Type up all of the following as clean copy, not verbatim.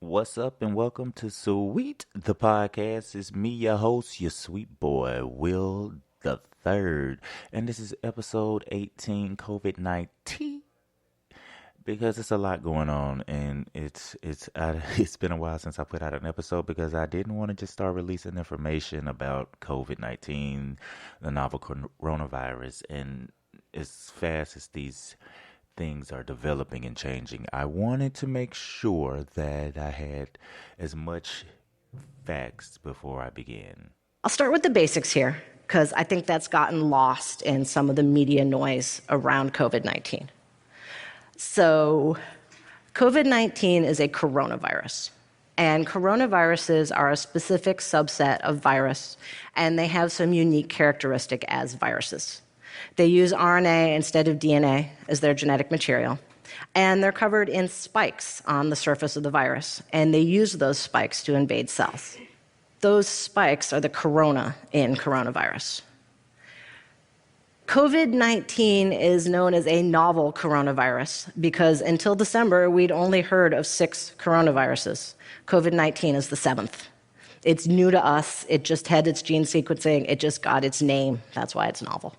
What's up and welcome to Sweet the Podcast. It's me, your host, your sweet boy, Will the Third. And this is episode 18, Covid-9Tea. Because it's a lot going on and it's been a while since I put out an episode because I didn't want to just start releasing information about COVID-19, the novel coronavirus, and as fast as these things are developing and changing, I wanted to make sure that I had as much facts before I began. I'll start with the basics here because I think that's gotten lost in some of the media noise around COVID-19. So, COVID-19 is a coronavirus, and coronaviruses are a specific subset of virus, and they have some unique characteristic as viruses. They use RNA instead of DNA as their genetic material, and they're covered in spikes on the surface of the virus, and they use those spikes to invade cells. Those spikes are the corona in coronavirus. COVID-19 is known as a novel coronavirus because until December, we'd only heard of 6 coronaviruses. COVID-19 is the 7th. It's new to us. It just had its gene sequencing. It just got its name. That's why it's novel.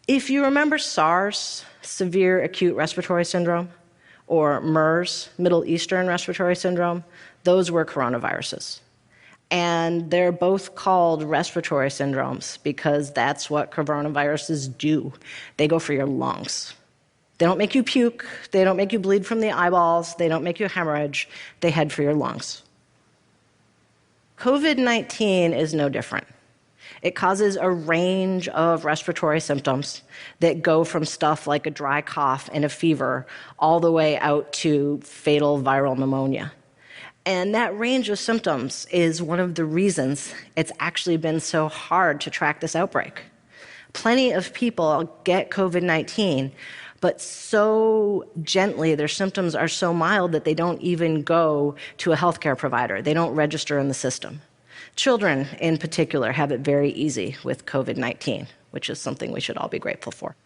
If you remember SARS, severe acute respiratory syndrome, or MERS, Middle Eastern respiratory syndrome, those were coronaviruses. And they're both called respiratory syndromes because that's what coronaviruses do. They go for your lungs. They don't make you puke. They don't make you bleed from the eyeballs. They don't make you hemorrhage. They head for your lungs. COVID-19 is no different. It causes a range of respiratory symptoms that go from stuff like a dry cough and a fever all the way out to fatal viral pneumonia. And that range of symptoms is one of the reasons it's actually been so hard to track this outbreak. Plenty of people get COVID-19, but so gently, their symptoms are so mild that they don't even go to a healthcare provider. They don't register in the system. Children, in particular, have it very easy with COVID-19, which is something we should all be grateful for.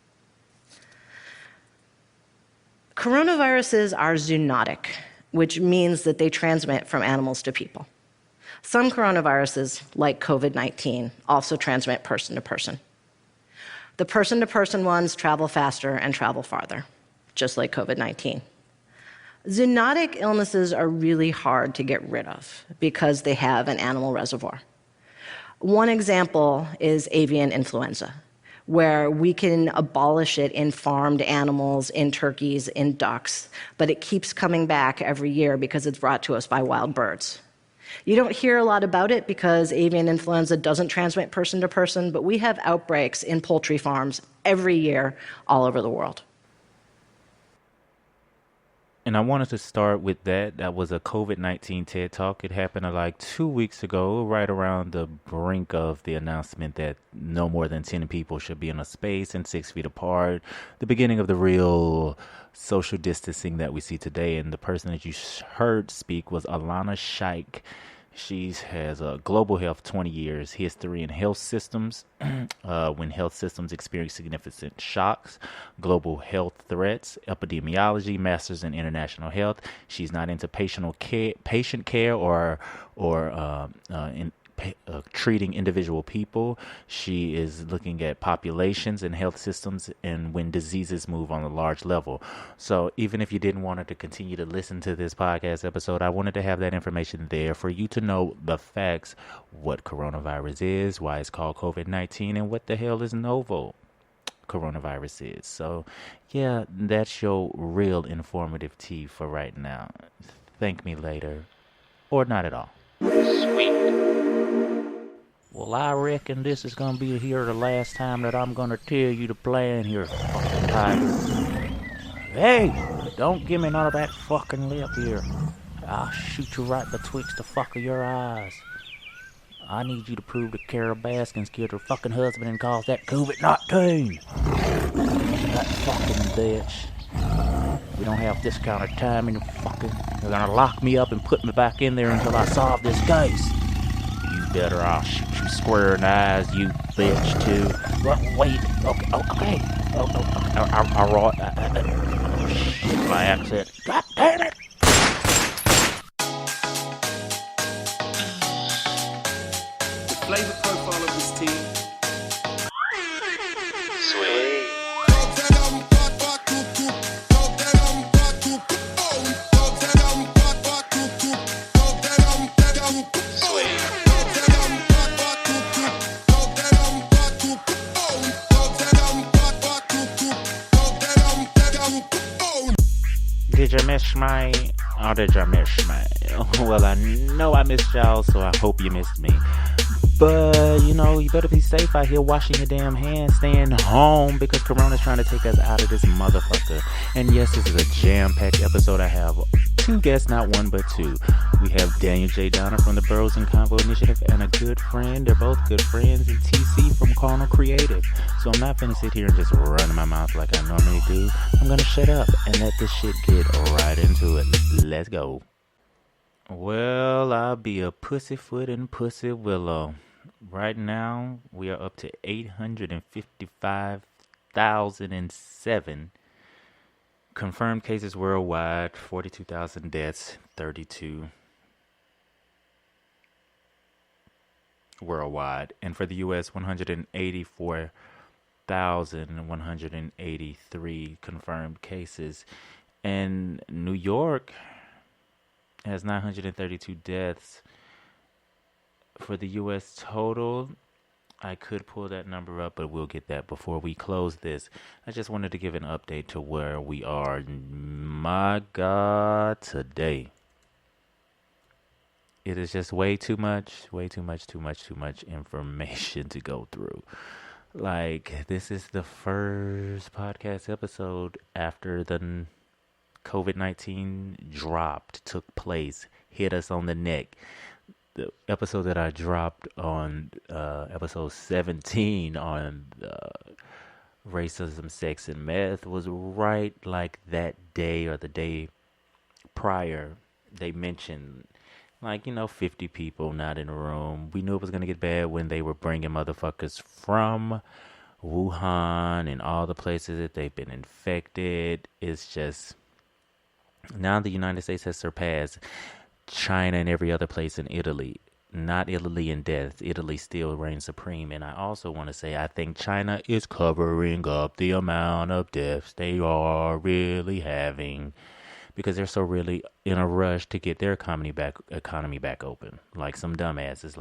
Coronaviruses are zoonotic, which means that they transmit from animals to people. Some coronaviruses, like COVID-19, also transmit person to person. The person-to-person ones travel faster and travel farther, just like COVID-19. Zoonotic illnesses are really hard to get rid of because they have an animal reservoir. One example is avian influenza, where we can abolish it in farmed animals, in turkeys, in ducks, but it keeps coming back every year because it's brought to us by wild birds. You don't hear a lot about it because avian influenza doesn't transmit person to person, but we have outbreaks in poultry farms every year all over the world. And I wanted to start with that. That was a COVID-19 TED Talk. It happened like 2 weeks ago, right around the brink of the announcement that no more than 10 people should be in a space and 6 feet apart. The beginning of the real social distancing that we see today. And the person that you heard speak was Alana Shaikh. She has a global health 20 years history in health systems, when health systems experience significant shocks, global health threats, epidemiology, masters in international health. She's not into patient care or treating individual people. She is looking at populations and health systems and when diseases move on a large level. So even if you didn't want to continue to listen to this podcast episode, I wanted to have that information there for you to know the facts, what coronavirus is, why it's called COVID-19, and what the hell is novel coronavirus is. So yeah, that's your real informative tea for right now. Thank me later, or not at all. Sweet. Well, I reckon this is gonna be here the last time that I'm gonna tell you to plan here, fucking tiger. Hey, don't give me none of that fucking lip here. I'll shoot you right betwixt the fuck of your eyes. I need you to prove that Carol Baskins killed her fucking husband and caused that COVID-19. That fucking bitch. We don't have this kind of time in the fucking... They're gonna lock me up and put me back in there until I solve this case. You better, I'll shoot you square in the eyes, you bitch, too. Wait, okay. Oh, shit, my accent. God damn it! Hi, how did y'all miss me? Well, I know I missed y'all, so I hope you missed me. But, you better be safe out here washing your damn hands, staying home because Corona's trying to take us out of this motherfucker. And yes, this is a jam-packed episode. I have two guests, not one, but two. We have Daniel J. Donner from the Bros In Convo Initiative and a good friend. They're both good friends, and TC from Carnell Creative. So I'm not finna sit here and just run my mouth like I normally do. I'm gonna shut up and let this shit get right into it. Let's go. Well, I'll be a pussyfoot and pussy willow. Right now, we are up to 855,007 confirmed cases worldwide, 42,000 deaths, 32 worldwide. And for the U.S., 184,183 confirmed cases. And New York has 932 deaths. For the U.S. total, I could pull that number up, but we'll get that before we close this. I just wanted to give an update to where we are. My God, today. It is just way too much information to go through. Like, this is the first podcast episode after the COVID-19 took place, hit us on the neck. The episode that I dropped on episode 17 on racism, sex, and meth was right like that day or the day prior. They mentioned 50 people not in a room. We knew it was going to get bad when they were bringing motherfuckers from Wuhan and all the places that they've been infected. It's just, now the United States has surpassed China and every other place in Italy. Not Italy in death. Italy still reigns supreme. And I also want to say I think China is covering up the amount of deaths they are really having because they're so really in a rush to get their economy back open. Like some dumbasses.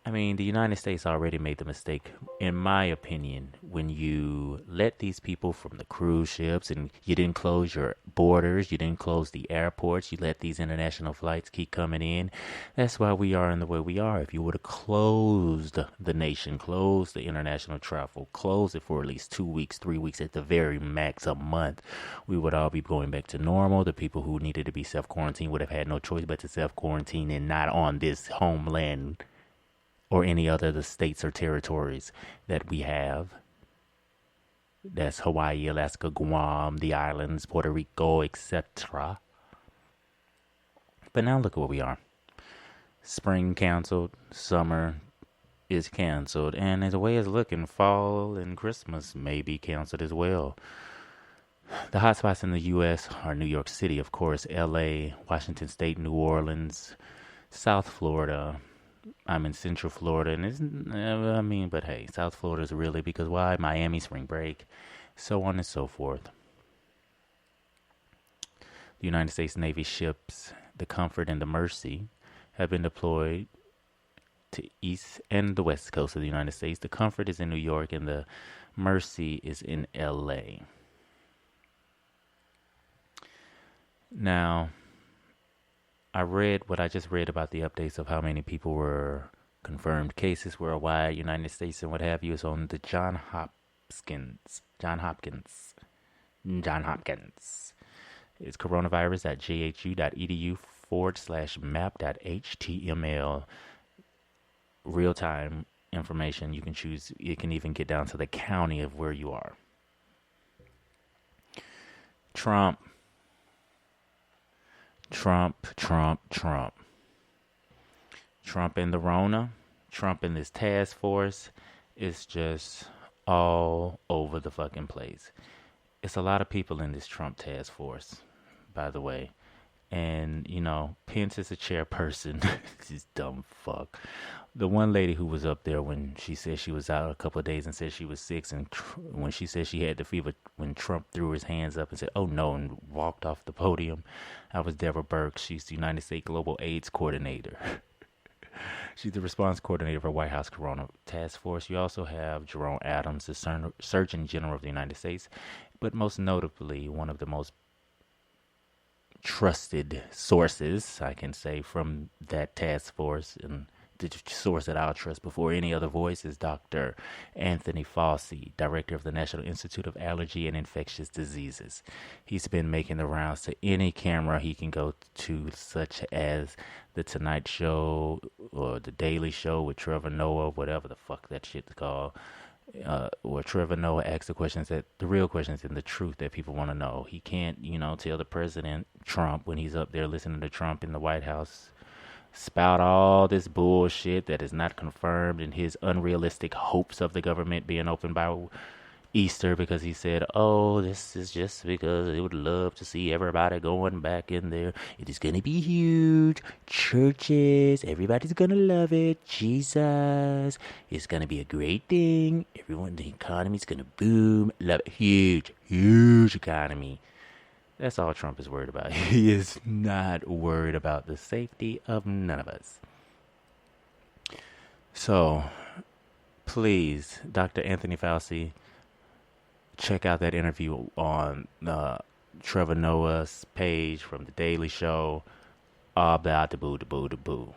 The United States already made the mistake, in my opinion, when you let these people from the cruise ships and you didn't close your borders, you didn't close the airports, you let these international flights keep coming in. That's why we are in the way we are. If you would have closed the nation, closed the international travel, closed it for at least 2 weeks, 3 weeks, at the very max a month, we would all be going back to normal. The people who needed to be self-quarantined would have had no choice but to self-quarantine and not on this homeland or any other of the states or territories that we have. That's Hawaii, Alaska, Guam, the islands, Puerto Rico, etc. But now look at where we are. Spring canceled, summer is canceled, and the way it's looking, fall and Christmas may be canceled as well. The hotspots in the U.S. are New York City, of course, L.A., Washington State, New Orleans, South Florida. I'm in Central Florida, and but hey, South Florida is really, because why? Miami, spring break, so on and so forth. The United States Navy ships, the Comfort and the Mercy, have been deployed to east and the west coast of the United States. The Comfort is in New York, and the Mercy is in L.A. Now, I just read about the updates of how many people were confirmed cases worldwide, United States, and what have you. Is on the John Hopkins. It's coronavirus.jhu.edu/map.html. Real-time information. You can choose. You can even get down to the county of where you are. Trump and the Rona, Trump and this task force is just all over the fucking place. It's a lot of people in this Trump task force, by the way. And, Pence is a chairperson. This dumb fuck. The one lady who was up there when she said she was out a couple of days and said she was sick, and when she said she had the fever, when Trump threw his hands up and said, "Oh no," and walked off the podium, that was Deborah Burke. She's the United States Global AIDS Coordinator. She's the response coordinator for White House Corona Task Force. You also have Jerome Adams, the Surgeon General of the United States, but most notably, one of the most trusted sources, I can say, from that task force, and the source that I'll trust before any other voice is Dr. Anthony Fauci, director of the National Institute of Allergy and Infectious Diseases. He's been making the rounds to any camera he can go to, such as The Tonight Show or The Daily Show with Trevor Noah, whatever the fuck that shit's called, where Trevor Noah asks the real questions and the truth that people want to know. He can't, tell the president Trump when he's up there listening to Trump in the White House spout all this bullshit that is not confirmed and his unrealistic hopes of the government being open by Easter because he said, "Oh, this is just because they would love to see everybody going back in there. It is going to be huge. Churches, everybody's going to love it. Jesus, it's going to be a great thing. Everyone, the economy's going to boom. Love it. Huge, huge economy." That's all Trump is worried about. He is not worried about the safety of none of us. So, please, Dr. Anthony Fauci, check out that interview on Trevor Noah's page from The Daily Show. All about the boo, the boo, the boo.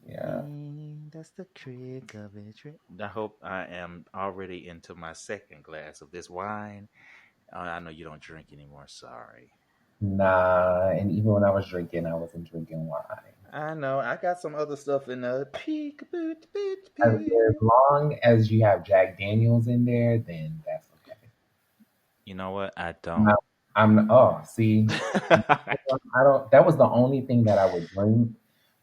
Yeah. That's the trick of it. I hope I am already into my second glass of this wine. I know you don't drink anymore. Sorry. Nah, and even when I was drinking, I wasn't drinking wine. I know. I got some other stuff in the As long as you have Jack Daniels in there, then that's okay. You know what? I don't. See, I don't. That was the only thing that I would drink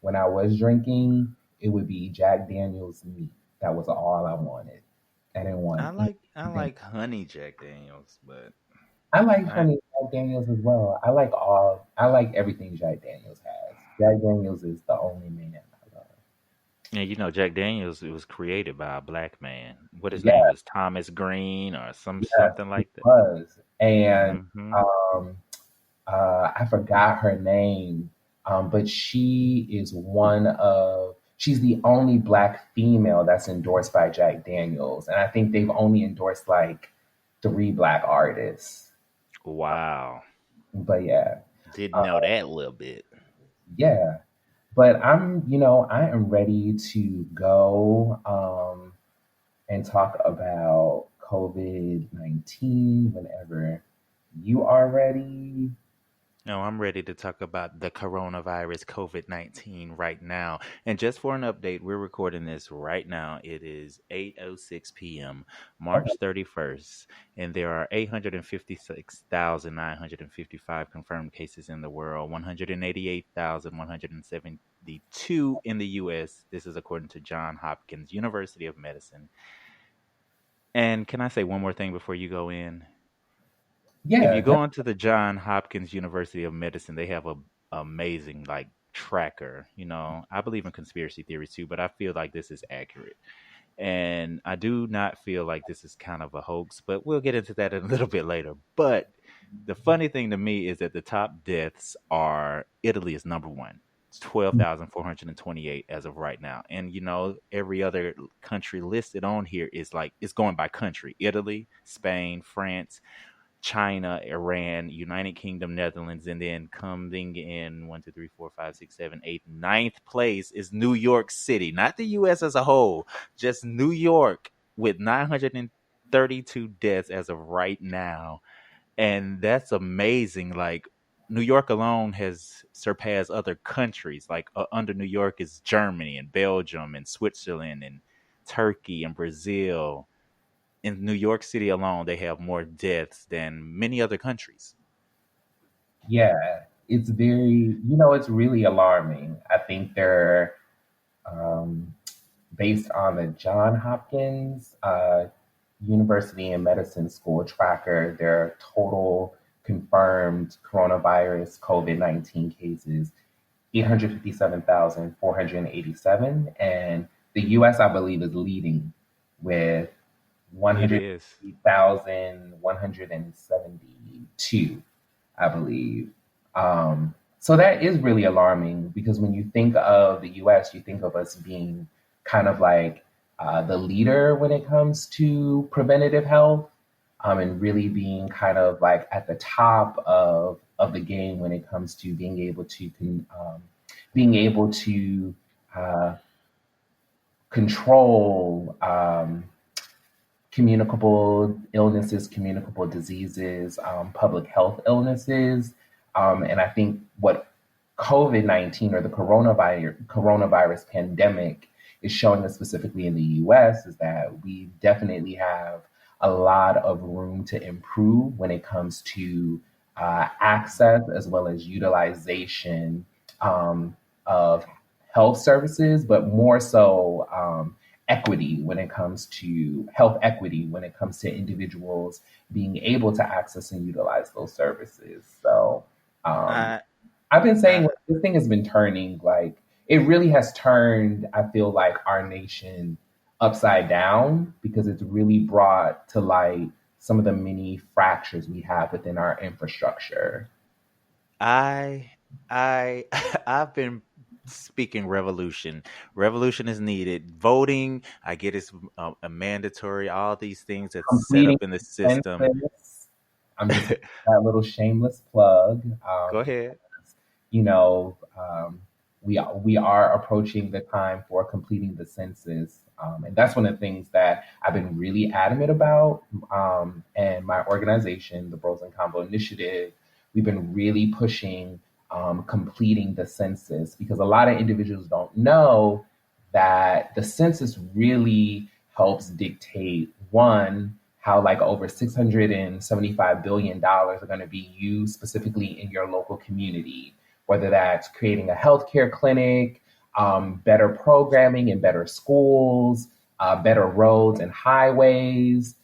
when I was drinking. It would be Jack Daniels neat. That was all I wanted. I didn't want I like honey Jack Daniels, but I like honey Jack Daniels as well. I like everything Jack Daniels has. Jack Daniels is the only man I love. yeah, Jack Daniels, it was created by a black man. What his name Yes, is, Thomas Green or yes, something it like that. was. And Hmm. um I forgot her name. But she's the only black female that's endorsed by Jack Daniels. And I think they've only endorsed like three black artists. Wow, But yeah. didn't know that a little bit. Yeah. But I am ready to go and talk about COVID-19 whenever you are ready. No, I'm ready to talk about the coronavirus COVID-19 right now. And just for an update, we're recording this right now. It is 8:06 p.m., Okay. March 31st, and there are 856,955 confirmed cases in the world, 188,172 in the US. This is according to Johns Hopkins University of Medicine. And can I say one more thing before you go in? If you Yeah. go onto the John Hopkins University of Medicine, they have a amazing like tracker. I believe in conspiracy theories too, but I feel like this is accurate. And I do not feel like this is kind of a hoax, but we'll get into that a little bit later. But the funny thing to me is that the top deaths are Italy is number one. It's 12,428 as of right now. And every other country listed on here is like it's going by country. Italy, Spain, France, China, Iran, United Kingdom, Netherlands, and then coming in 1, 2, 3, 4, 5, 6, 7, 8, ninth place is New York City, not the U.S. as a whole, just New York with 932 deaths as of right now, and that's amazing. Like New York alone has surpassed other countries. Like under New York is Germany and Belgium and Switzerland and Turkey and Brazil. In New York City alone, they have more deaths than many other countries. Yeah. It's really alarming. I think they're um, based on the John Hopkins University and Medicine School tracker, their total confirmed coronavirus COVID-19 cases 857,487. And the US, I believe, is leading with It is. 108,172, I believe. So that is really alarming because when you think of the US, you think of us being kind of like the leader when it comes to preventative health. and really being kind of like at the top of the game when it comes to being able to uh, control communicable illnesses, communicable diseases, public health illnesses. And I think what COVID-19 or the coronavirus pandemic is showing us specifically in the US is that we definitely have a lot of room to improve when it comes to access as well as utilization of health services, but more so equity when it comes to health equity when it comes to individuals being able to access and utilize those services. So um, I, I've been saying I, like, this thing has been turning like it really has turned, I feel like, our nation upside down because it's really brought to light some of the many fractures we have within our infrastructure. I, I, I've been speaking revolution. Revolution is needed. Voting, I get it's a mandatory. All these things that's set Completing up in the the system. census. I'm just that little shameless plug. Go ahead. You know, we are approaching the time for completing the census, and that's one of the things that I've been really adamant about. And my organization, the Bros In Convo Initiative, we've been really pushing completing the census because a lot of individuals don't know that the census really helps dictate one how like over $675 billion are going to be used specifically in your local community, whether that's creating a healthcare clinic, better programming in better schools, better roads and highways.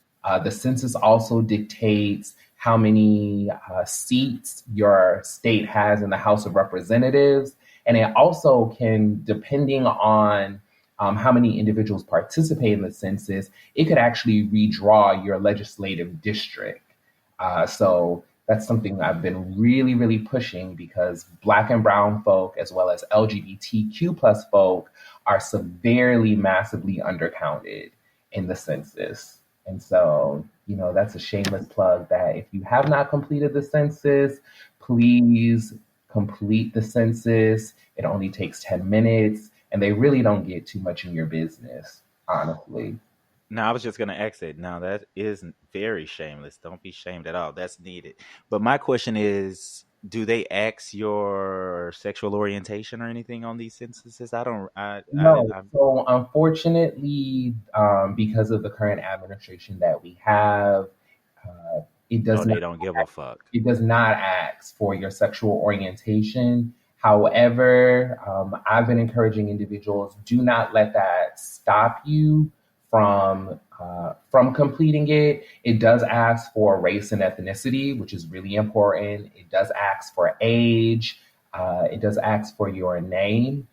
The census also dictates how many seats your state has in the House of Representatives. And it also can, depending on how many individuals participate in the census, it could actually redraw your legislative district. So that's something I've been really, really pushing because Black and Brown folk, as well as LGBTQ plus folk, are severely, massively undercounted in the census. And so, that's a shameless plug that if you have not completed the census, please complete the census. It only takes 10 minutes and they really don't get too much in your business, honestly. Now, I was just going to exit. Now, that is very shameless. Don't be shamed at all. That's needed. But my question is, do they ask your sexual orientation or anything on these censuses? I don't. No, so unfortunately, because of the current administration that we have, uh, it oh, does they not don't give a fuck. it does not ask for your sexual orientation. However, I've been encouraging individuals, do not let that stop you from completing it. It does ask for race and ethnicity, which is really important. It does ask for age. It does ask for your name.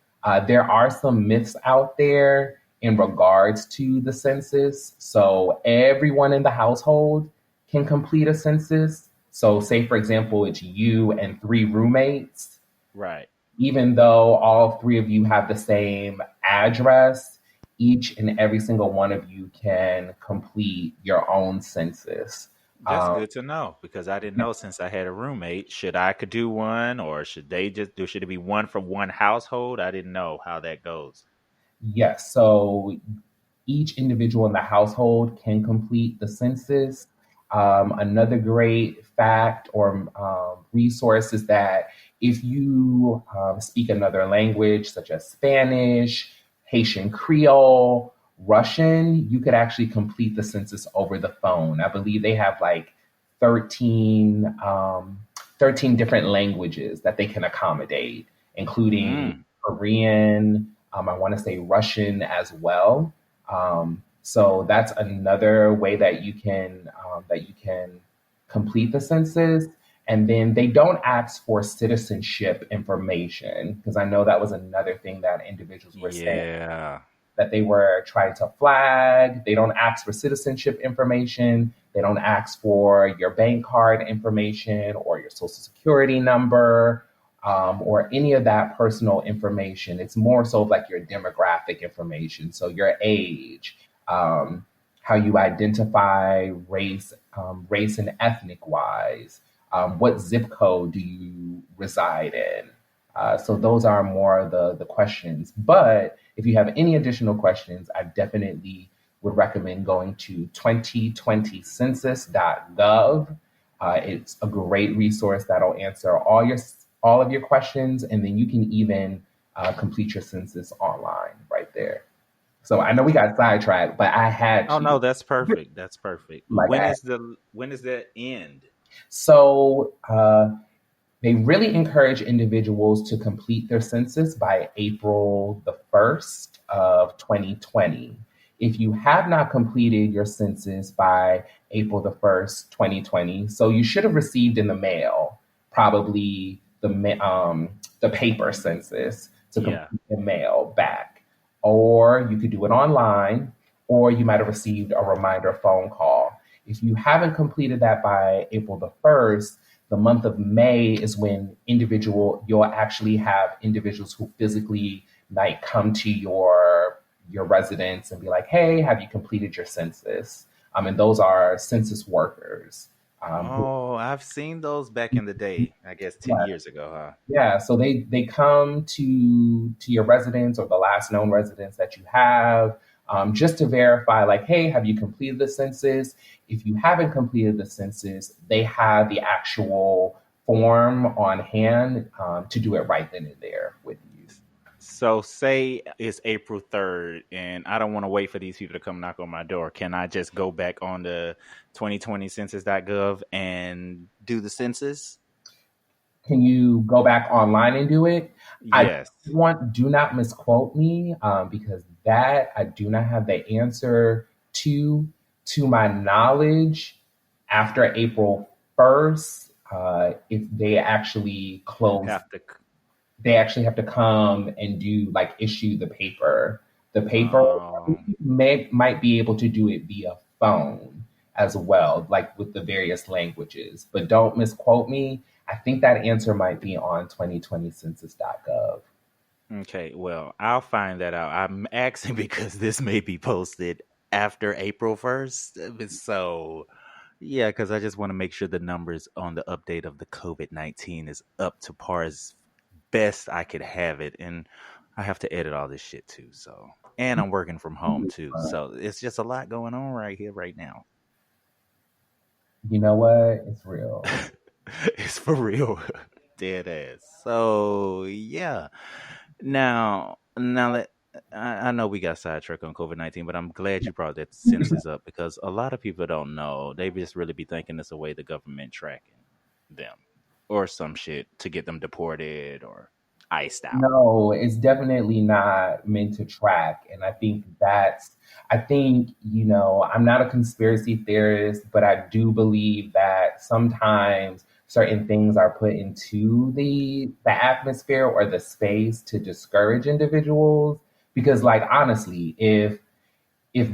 There are some myths out there in regards to the census. So everyone in the household can complete a census. So, say for example, it's you and three roommates. Right. Even though all three of you have the same address, each and every single one of you can complete your own census. That's Um, good to know because I didn't know since I had a roommate. Should I could do one or should they just do? Should it be one for one household? I didn't know how that goes. yes, so each individual in the household can complete the census. Another great fact or resource is that if you speak another language, such as Spanish, Haitian Creole, Russian, you could actually complete the census over the phone. I believe they have like 13, 13 different languages that they can accommodate, including Mm. Korean, I want to say Russian as well. So that's another way that you can complete the census. And then they don't ask for citizenship information because I know that was another thing that individuals were saying Yeah. that they were trying to flag. They don't ask for citizenship information. They don't ask for your bank card information or your social security number or any of that personal information. It's more so like your demographic information. So your age, um, how you identify race and ethnic wise. What zip code do you reside in? So those are more the questions. But if you have any additional questions, I definitely would recommend going to 2020census.gov. It's a great resource that'll answer all of your questions, and then you can even complete your census online right there. So I know we got sidetracked, but I had Oh to. no, that's perfect. That's perfect. Like I When is that end? so They really encourage individuals to complete their census by April the 1st of 2020. If you have not completed your census by April the 1st, 2020, so you should have received in the mail probably the paper census to Yeah. complete the mail back. Or you could do it online, or you might have received a reminder phone call. If you haven't completed that by April the 1st, the month of May is when you'll actually have individuals who physically might come to your residence and be like, "Hey, have you completed your census?" And those are census workers. Who, Oh, I've seen those back in the day. I guess 10 years ago, huh? yeah, so they come to your residence or the last known residence that you have, just to verify, like, hey, have you completed the census? If you haven't completed the census, they have the actual form on hand to do it right then and there with you. So say it's April 3rd, and I don't want to wait for these people to come knock on my door. Can I just go back on the 2020census.gov and do the census? Can you go back online and do it? I Yes. do not misquote me, because that I do not have the answer to. To my knowledge, after April 1st, if Have to. they actually have to come and do like issue the paper. The paper Oh, might be able to do it via phone as well, like with the various languages. But don't misquote me. I think that answer might be on 2020census.gov. okay. Well, I'll find that out. I'm asking because this may be posted after April 1st. So, yeah, because I just want to make sure the numbers on the update of the COVID-19 is up to par as best I could have it. And I have to edit all this shit too. So, and I'm working from home too. So it's just a lot going on right here, right now. You know what? It's real. It's for real. Dead ass. So, yeah. Now let I know we got sidetracked on COVID-19, but I'm glad you brought that census up because a lot of people don't know. They just really be thinking it's a way the government tracking them or some shit to get them deported or iced out. No, it's definitely not meant to track. And I think, I'm not a conspiracy theorist, but I do believe that sometimes certain things are put into the atmosphere or the space to discourage individuals. Because, like, honestly, if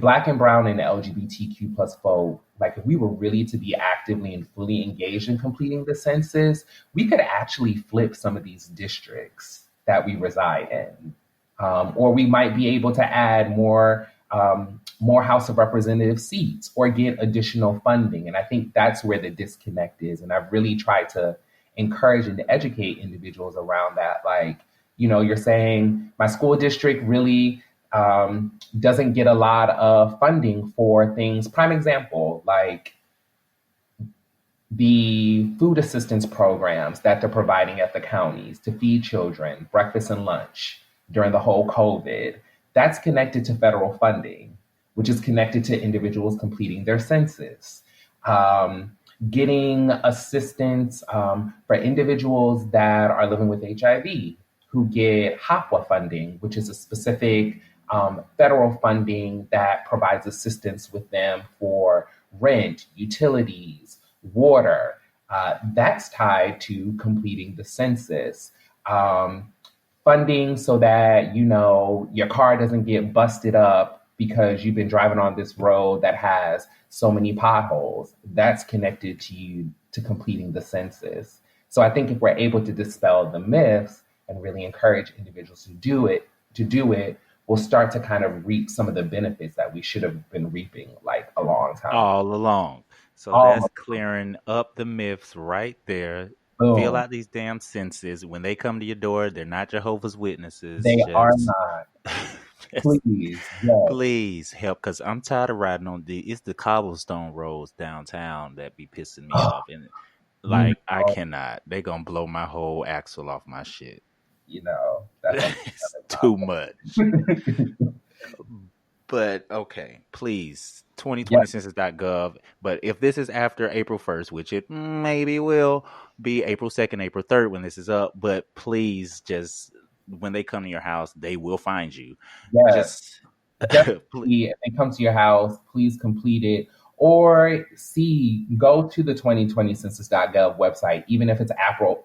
Black and Brown and LGBTQ plus folk, like if we were really to be actively and fully engaged in completing the census, we could actually flip some of these districts that we reside in. Or we might be able to add more House of Representative seats or get additional funding. And I think that's where the disconnect is. And I've really tried to encourage and educate individuals around that. Like, you're saying my school district really doesn't get a lot of funding for things. Prime example, like the food assistance programs that they're providing at the counties to feed children breakfast and lunch during the whole COVID. That's connected to federal funding, which is connected to individuals completing their census. Getting assistance for individuals that are living with HIV who get HAPWA funding, which is a specific federal funding that provides assistance with them for rent, utilities, water. That's tied to completing the census. Um, Funding so that your car doesn't get busted up because you've been driving on this road that has so many potholes. That's connected to you to completing the census. So I think if we're able to dispel the myths and really encourage individuals to do it, we'll start to kind of reap some of the benefits that we should have been reaping like a long time ago. all along. So that's Almost. clearing up the myths right there. Fill Boom. out these damn census. When they come to your door, they're not Jehovah's Witnesses. They are not. Just Please. Yes. please help, because I'm tired of riding on it's the cobblestone roads downtown that be pissing me off. And You like, I know, cannot. They gonna blow my whole axle off my shit. that's It's too much. another But okay, please, Yep. 2020 census.gov. But if this is after April 1st, which it maybe will be April 2nd, April 3rd when this is up, but please just when they come to your house, they will find you. Yes. Just please. Definitely, if they come to your house, please complete it. Or go to the 2020 census.gov website, even if it's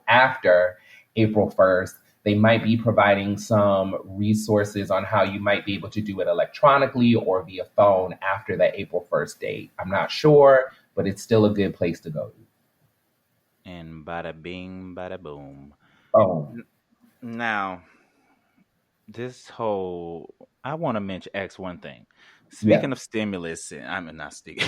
after April 1st. They might be providing some resources on how you might be able to do it electronically or via phone after that April 1st date. I'm not sure, but it's still a good place to go And bada bing, bada boom. to. Oh, Now, this whole I want to mention X one thing. yeah, Speaking of stimulus, I mean not speaking.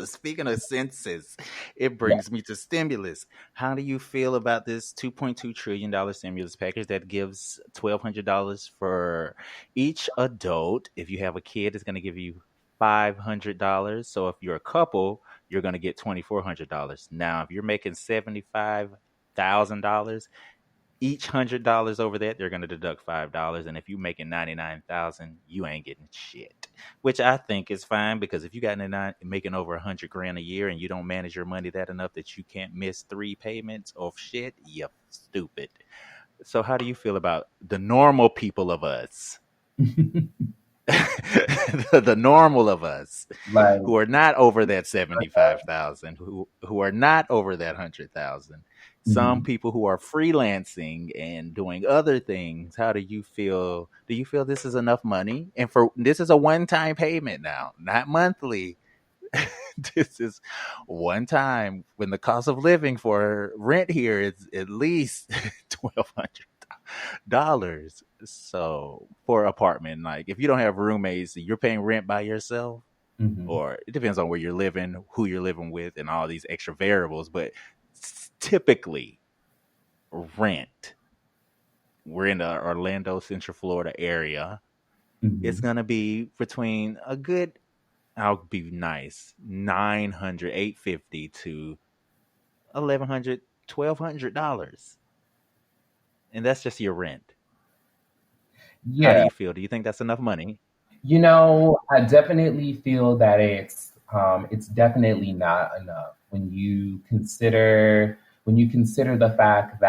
Speaking of census, it yeah, brings me to stimulus. How do you feel about this $2.2 trillion stimulus package that gives $1,200 for each adult? If you have a kid, it's going to give you $500. So if you're a couple, you're going to get $2,400. Now, if you're making $75,000, each $100 over that, they're gonna deduct $5. And if you making 99,000, you ain't getting shit. Which I think is fine, because if you got making over 100 grand a year and you don't manage your money that enough that you can't miss 3 payments of shit, you're stupid. So how do you feel about the normal people of us? The normal of us like, who are not over that 75,000, who are not over that 100,000. Some mhm. people who are freelancing and doing other things. How do you feel? Do you feel this is enough money? And for this is a one-time payment now, not monthly. This is one time, when the cost of living for rent here is at least $1,200. So for apartment, like if you don't have roommates, you're paying rent by yourself, Mhm. or it depends on where you're living, who you're living with, and all these extra variables. But typically, rent. We're in the Orlando, Central Florida area. It's Mhm. gonna be between a good, I'll be nice, 900, 850 to 1,100, $1,200, and that's just your rent. How do Yeah. you feel? Do you think that's enough money? I definitely feel that it's definitely not enough when you consider the fact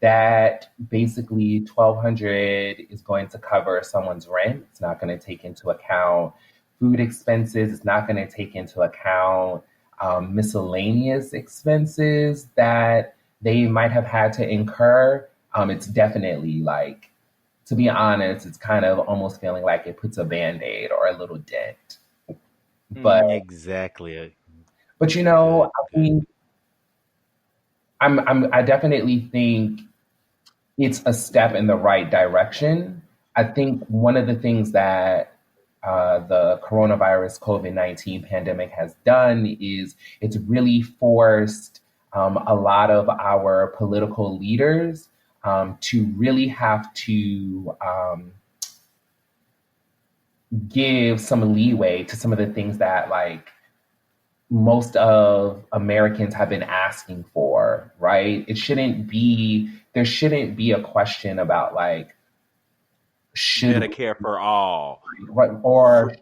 that basically 1,200 is going to cover someone's rent. It's not going to take into account food expenses. It's not going to take into account miscellaneous expenses that they might have had to incur. It's definitely like, to be honest, it's kind of almost feeling like it puts a band-aid or a little dent. But Exactly. but Good, I good. mean, I definitely think it's a step in the right direction. I think one of the things that the coronavirus COVID-19 pandemic has done is it's really forced a lot of our political leaders to really have to give some leeway to some of the things that like most of Americans have been asking for, right? There shouldn't be a question about like, should we, Medicare for all. right, For or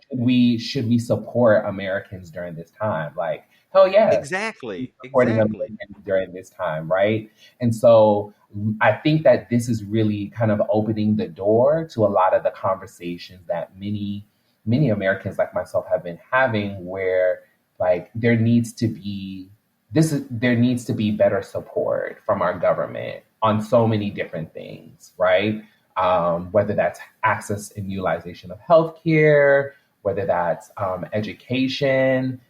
should we support Americans during this time? Like, hell yes, exactly, supporting exactly. Americans during this time, right? And so I think that this is really kind of opening the door to a lot of the conversations that many Americans like myself have been having, where like there needs to be better support from our government on so many different things, right? Whether that's access and utilization of healthcare, whether that's education.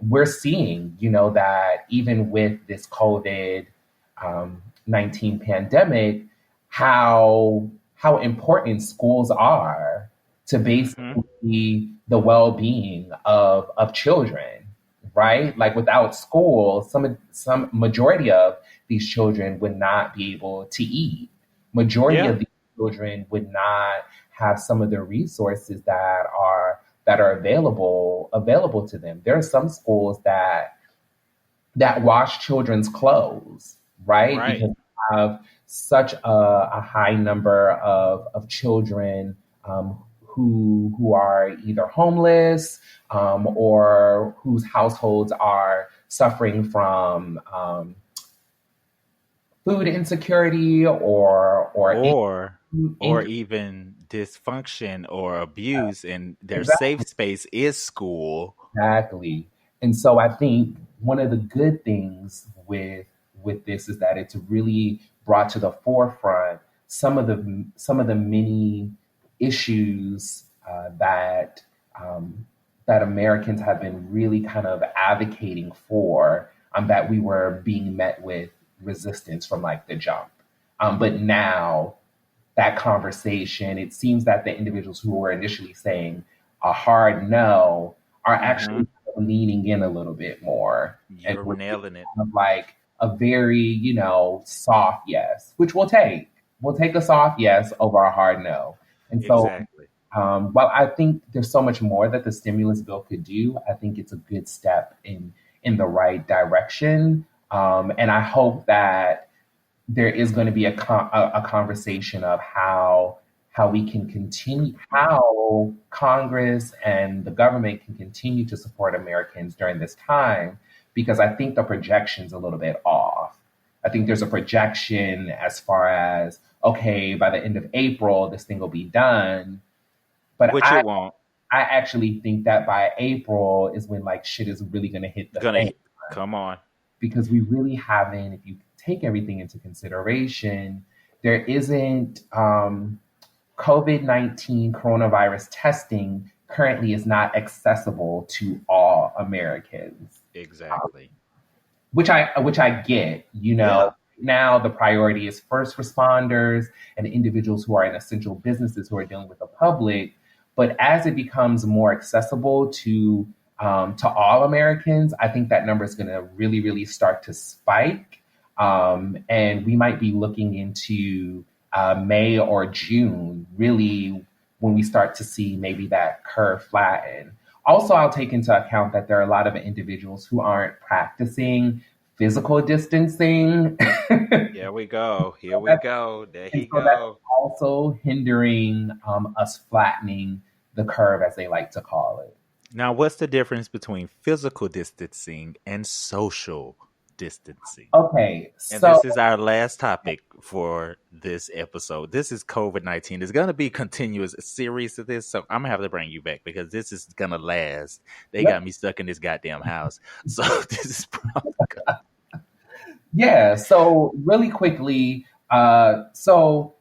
We're seeing, that even with this COVID 19 pandemic, how how important schools are to Mm-hmm. basically the well-being of children, right? Like without school, some majority of these children would not be able to eat. Majority Yeah. of these children would not have some of the resources that are available to them. There are some schools that wash children's clothes, right? Right. Because we have such a high number of children who are either homeless or whose households are suffering from food insecurity or Or in, even dysfunction or abuse, and their safe exactly. space is school. Exactly. And so I think one of the good things with this is that it's really brought to the forefront some of the many issues that Americans have been really kind of advocating for, that we were being met with resistance from like the jump. But now that conversation, it seems that the individuals who were initially saying a hard no are Mm-hmm. actually leaning in a little bit more. And You're we're nailing it. kind of like a very, soft yes, which we'll take. We'll take a soft yes over a hard no. And so, Exactly. while I think there's so much more that the stimulus bill could do, I think it's a good step in the right direction. And I hope that there is going to be a conversation of how we can continue, how Congress and the government can continue to support Americans during this time, because I think the projection's a little bit off. I think there's a projection as far as, okay, by the end of April this thing will be done, but Which I it won't. I actually think that by April is when like shit is really going to hit the Gonna fan, hit. Come on. because we really haven't, if you take everything into consideration, there isn't COVID-19 coronavirus testing currently is not accessible to all Americans, Exactly. which I get. Yeah. Now the priority is first responders and individuals who are in essential businesses who are dealing with the public. But as it becomes more accessible to all Americans, I think that number is going to really, really start to spike, and we might be looking into May or June, really, when we start to see maybe that curve flatten. Also, I'll take into account that there are a lot of individuals who aren't practicing physical distancing. Here we go. Here we That's- go. There and he so that's go. also hindering us flattening the curve, as they like to call it. Now, what's the difference between physical distancing and social distancing? Okay, And so this is our last topic for this episode. This is COVID-19. There's going to be a continuous series to this, so I'm going to have to bring you back because this is going to last. They yep, got me stuck in this goddamn house. So this is probably yeah, so really quickly, so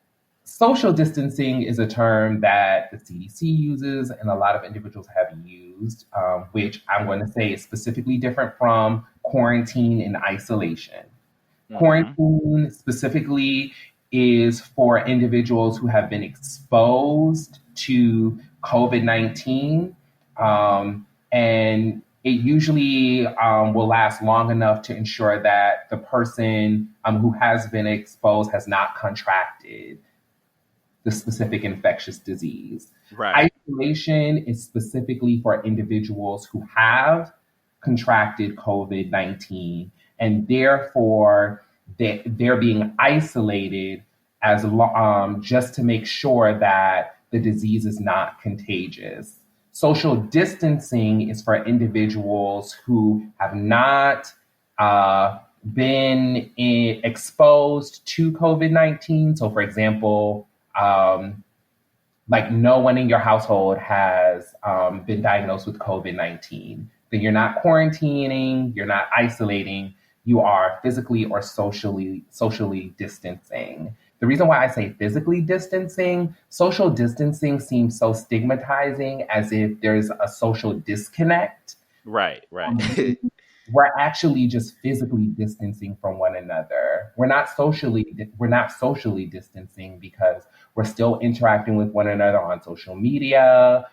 social distancing is a term that the CDC uses and a lot of individuals have used, which I'm going to say is specifically different from quarantine and isolation. mm-hmm. Quarantine specifically is for individuals who have been exposed to COVID-19. And it usually will last long enough to ensure that the person who has been exposed has not contracted the specific infectious disease. Right. Isolation is specifically for individuals who have contracted COVID-19, and therefore they're being isolated just to make sure that the disease is not contagious. Social distancing is for individuals who have not exposed to COVID-19. So, for example, um, like no one in your household has been diagnosed with COVID-19, then you're not quarantining, you're not isolating, you are physically or socially distancing. The reason why I say physically distancing, social distancing seems so stigmatizing, as if there's a social disconnect. Right. Right. We're actually just physically distancing from one another. We're not socially distancing because We're still interacting with one another on social media,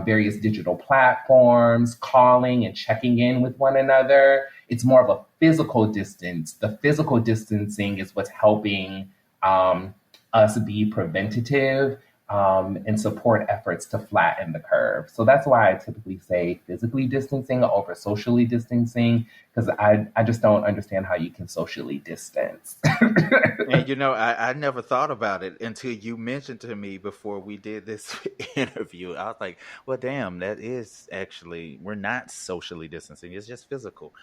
various digital platforms, calling and checking in with one another. It's more of a physical distance. The physical distancing is what's helping um, us be preventative and support efforts to flatten the curve. So that's why I typically say physically distancing over socially distancing, because I just don't understand how you can socially distance. And I never thought about it until you mentioned to me before we did this interview. I was like, well, damn, that is actually, we're not socially distancing. It's just physical.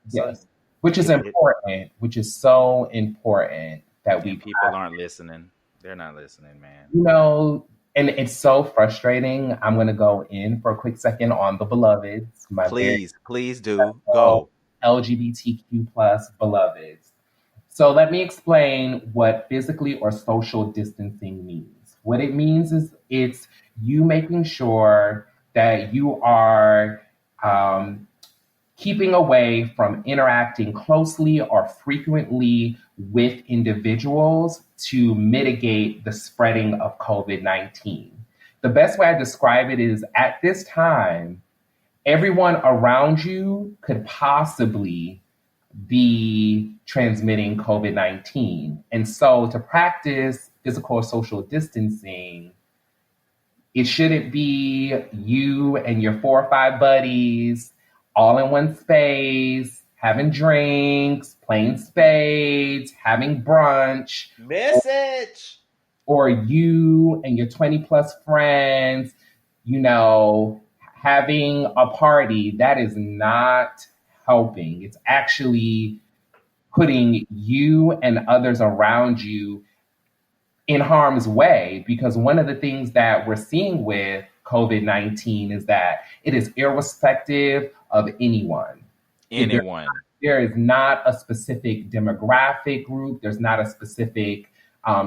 So Yes, which is it important, which is so important that we and people aren't listening. They're not listening, man. you know, and it's so frustrating. I'm going to go in for a quick second on the beloveds, my very Please do special go. LGBTQ plus beloveds. So let me explain what physically or social distancing means. What it means is it's you making sure that you are um, keeping away from interacting closely or frequently with individuals to mitigate the spreading of COVID-19. The best way I describe it is at this time, everyone around you could possibly be transmitting COVID-19. And so to practice physical or social distancing, it shouldn't be you and your 4 or 5 buddies all in one space, having drinks, playing spades, having brunch, Message. or you and your 20 plus friends, you know, having a party. That is not helping. It's actually putting you and others around you in harm's way, because one of the things that we're seeing with COVID-19 is that it is irrespective of anyone. It, there, Anyone. there is not a specific demographic group, there's not a specific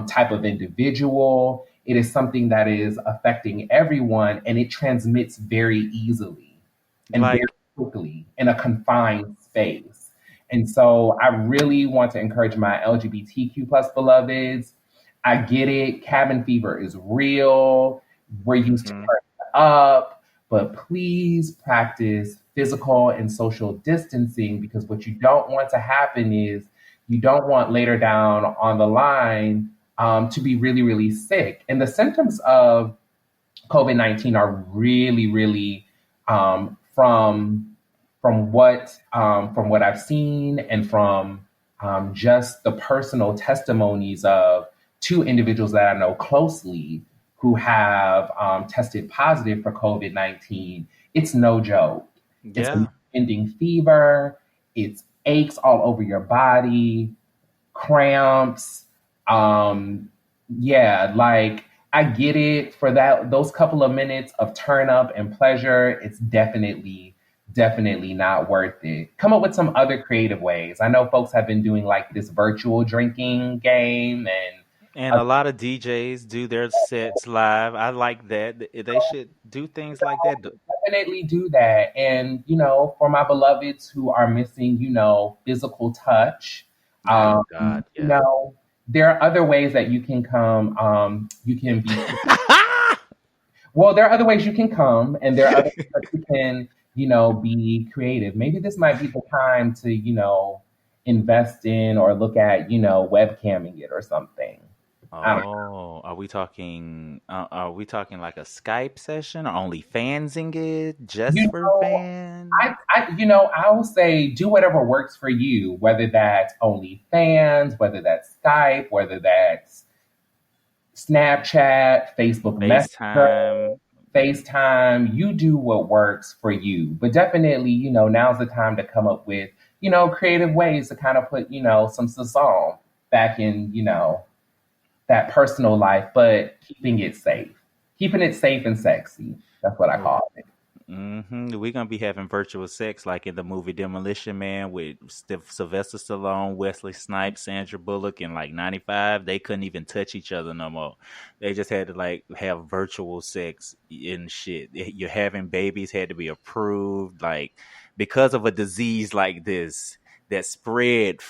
type of individual. It is something that is affecting everyone, and it transmits very easily and very Like, quickly in a confined space. And so I really want to encourage my LGBTQ plus beloveds. I get it. Cabin fever is real. We're used to mhm. turning up, but please practice physical and social distancing, because what you don't want to happen is you don't want later down on the line to be really, really sick. And the symptoms of COVID-19 are really, really from what I've seen and from just the personal testimonies of two individuals that I know closely who have tested positive for COVID-19. It's no joke. It's a Yeah. ending fever. It's aches all over your body, cramps. Um, yeah, like I get it for that those couple of minutes of turn up and pleasure. It's definitely not worth it. Come up with some other creative ways. I know folks have been doing like this virtual drinking game and And a lot of DJs do their sets live. I like that. They should do things like that. definitely do that. And, for my beloveds who are missing, physical touch, Oh um, God, you yeah. know, there are other ways that you can come. You can be, well, there are other ways you can come, and there are other ways that you can, be creative. Maybe this might be the time to, invest in or look at, webcamming it or something. I don't Oh, are we talking like a Skype session or only fansing it just You for know, fans? I will say do whatever works for you, whether that's OnlyFans, whether that's Skype, whether that's Snapchat, Facebook Messenger, FaceTime. FaceTime. You do what works for you. But definitely, now's the time to come up with, creative ways to kind of put, some sazon back in, that personal life, but keeping it safe. Keeping it safe and sexy. That's what I call it. We're gonna be having virtual sex like in the movie Demolition Man with Sylvester Stallone, Wesley Snipes, Sandra Bullock in like '95. They couldn't even touch each other no more. They just had to like have virtual sex and shit. You're having babies had to be approved, like because of a disease like this that spread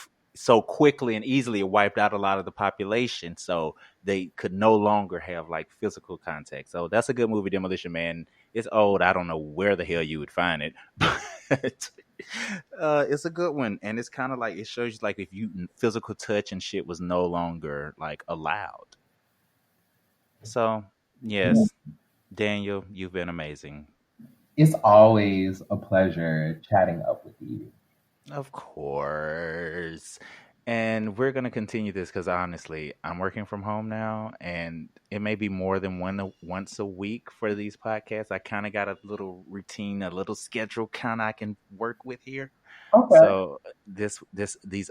so quickly and easily, it wiped out a lot of the population. So they could no longer have like physical contact. So that's a good movie, Demolition Man. It's old. I don't know where the hell you would find it, but it's a good one. And it's kind of like, it shows you like if you physical touch and shit was no longer like allowed. So yes, Daniel, you've been amazing. It's always a pleasure chatting up with you. Of course. And we're going to continue this because honestly, I'm working from home now, and it may be more than once a week for these podcasts. I kind of got a little routine, a little schedule kind of I can work with here. Okay. So these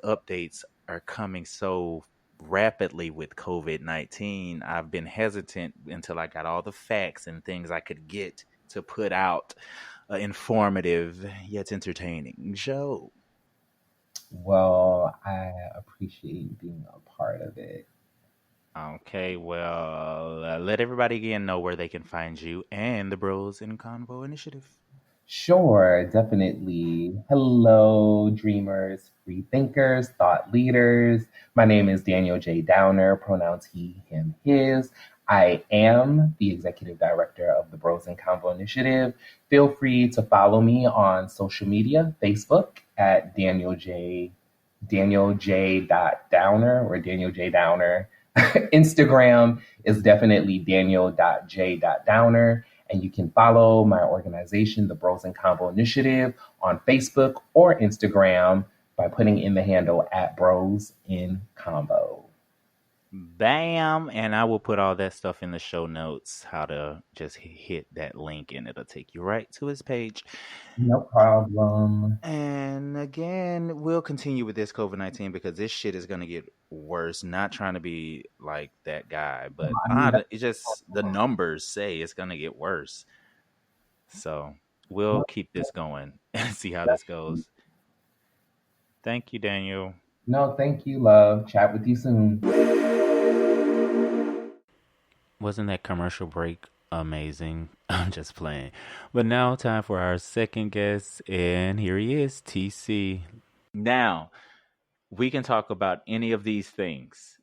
updates are coming so rapidly with COVID-19. I've been hesitant until I got all the facts and things I could get to put out informative yet entertaining show. Well, I appreciate being a part of it. Okay, well, let everybody again know where they can find you and the Bros in Convo Initiative. Sure, definitely. Hello, dreamers, free thinkers, thought leaders. My name is Daniel J. Downer, pronouns he, him, his. I am the executive director of the Bros in Convo Initiative. Feel free to follow me on social media, Facebook at Daniel J. Downer or Daniel J. Downer. Instagram is definitely Daniel J. Downer. And you can follow my organization, the Bros in Convo Initiative, on Facebook or Instagram by putting in the handle at Bros in Convo. Bam! And I will put all that stuff in the show notes, how to just hit that link and it'll take you right to his page. No problem. And again, we'll continue with this COVID-19 because this shit is going to get worse. Not trying to be like that guy, but I mean, it just, the numbers say it's going to get worse. So we'll keep this going and see how this goes. Thank you, Daniel. no, thank you, love. Chat with you soon. Wasn't that commercial break amazing? I'm just playing. But now, time for our second guest, and here he is, TC. Now, we can talk about any of these things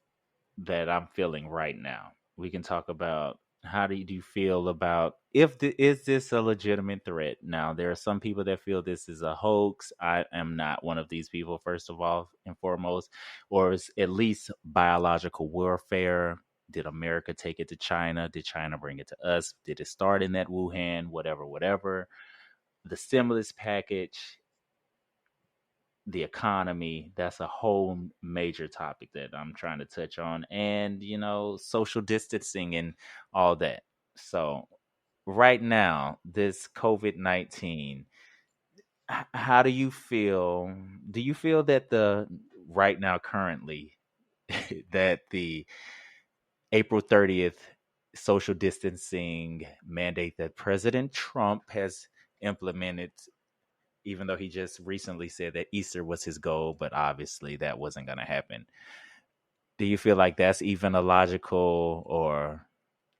that I'm feeling right now. We can talk about how do you feel about is this a legitimate threat? Now, there are some people that feel this is a hoax. I am not one of these people, first of all and foremost, or is at least biological warfare. Did America take it to China? Did China bring it to us? Did it start in that Wuhan? Whatever, whatever. The stimulus package, the economy, that's a whole major topic that I'm trying to touch on, and social distancing and all that. So right now, this COVID-19, how do you feel? Do you feel that the right now currently that the April 30th social distancing mandate that President Trump has implemented, even though he just recently said that Easter was his goal, but obviously that wasn't going to happen. Do you feel like that's even a logical or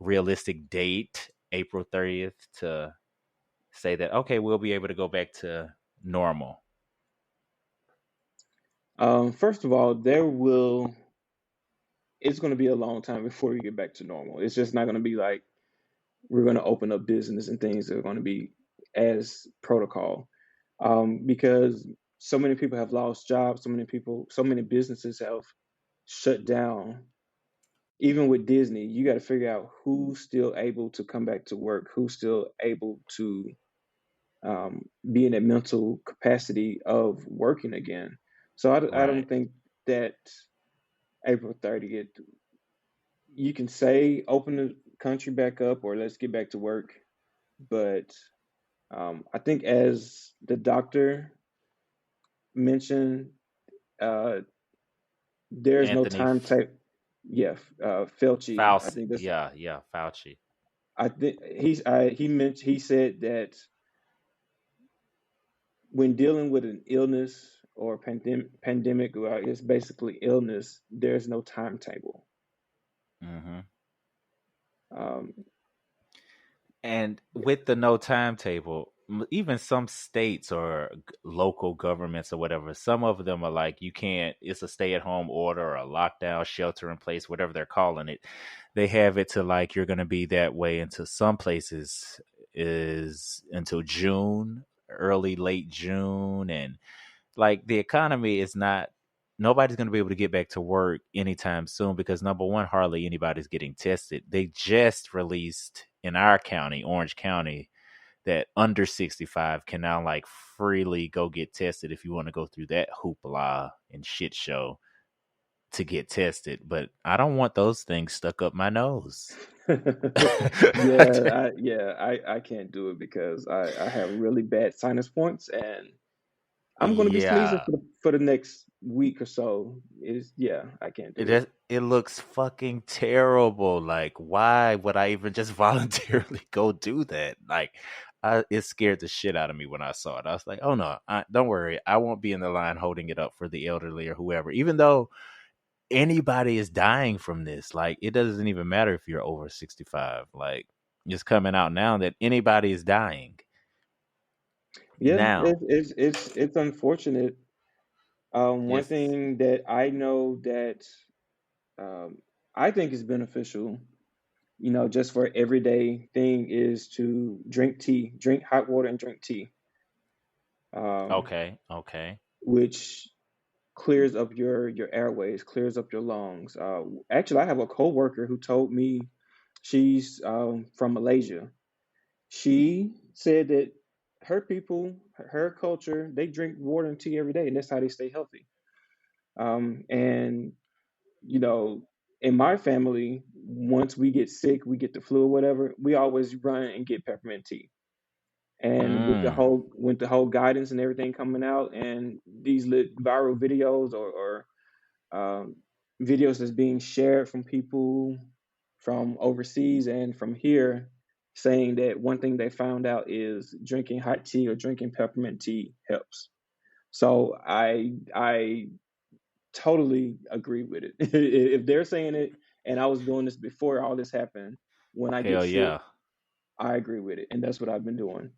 realistic date, April 30th, to say that, okay, we'll be able to go back to normal? First of all, it's going to be a long time before we get back to normal. It's just not going to be like we're going to open up business and things that are going to be as protocol. Because so many people have lost jobs, so many businesses have shut down. Even with Disney, you got to figure out who's still able to come back to work, who's still able to be in that mental capacity of working again. So I Right. don't think that April 30th, you can say open the country back up or let's get back to work. But I think, as the doctor mentioned, uh, there's no Anthony timetable. Yeah, Fauci. I Fauci. think that's. Yeah, yeah, Fauci. I think he said that when dealing with an illness or pandemic, well, it's basically illness. There's no timetable. Hmm. Um, And with the no timetable, even some states or local governments or whatever, some of them are like, you can't, it's a stay at home order or a lockdown, shelter in place, whatever they're calling it. They have it to like, you're going to be that way until some places is until June, early, late June. And like the economy is not, nobody's going to be able to get back to work anytime soon because number one, hardly anybody's getting tested. They just released in our county, Orange County, that under 65 can now like freely go get tested if you want to go through that hoopla and shit show to get tested. But I don't want those things stuck up my nose. I can't do it because I have really bad sinus points, and I'm going to be sneezing Yeah. for the next week or so. I can't do it. It looks fucking terrible. Like, why would I even just voluntarily go do that? Like, it scared the shit out of me when I saw it. I was like, oh no, don't worry. I won't be in the line holding it up for the elderly or whoever, even though anybody is dying from this. Like, it doesn't even matter if you're over 65. Like, it's coming out now that anybody is dying Yeah, now. it's unfortunate. One Yes. thing that I know that um, I think is beneficial, just for everyday thing, is to drink tea, drink hot water, and drink tea, um, Okay. Okay. which clears up your airways, clears up your lungs. Actually, I have a coworker who told me she's from Malaysia. She said that her people, her culture, they drink water and tea every day, and that's how they stay healthy. And you know, in my family, once we get sick, we get the flu or whatever, we always run and get peppermint tea. And with the Mm. whole guidance and everything coming out, and these viral videos or um, videos that's being shared from people from overseas and from here, saying that one thing they found out is drinking hot tea or drinking peppermint tea helps. So I totally agree with it. If they're saying it, and I was doing this before all this happened, when I get Hell sick, yeah. I agree with it, and that's what I've been doing.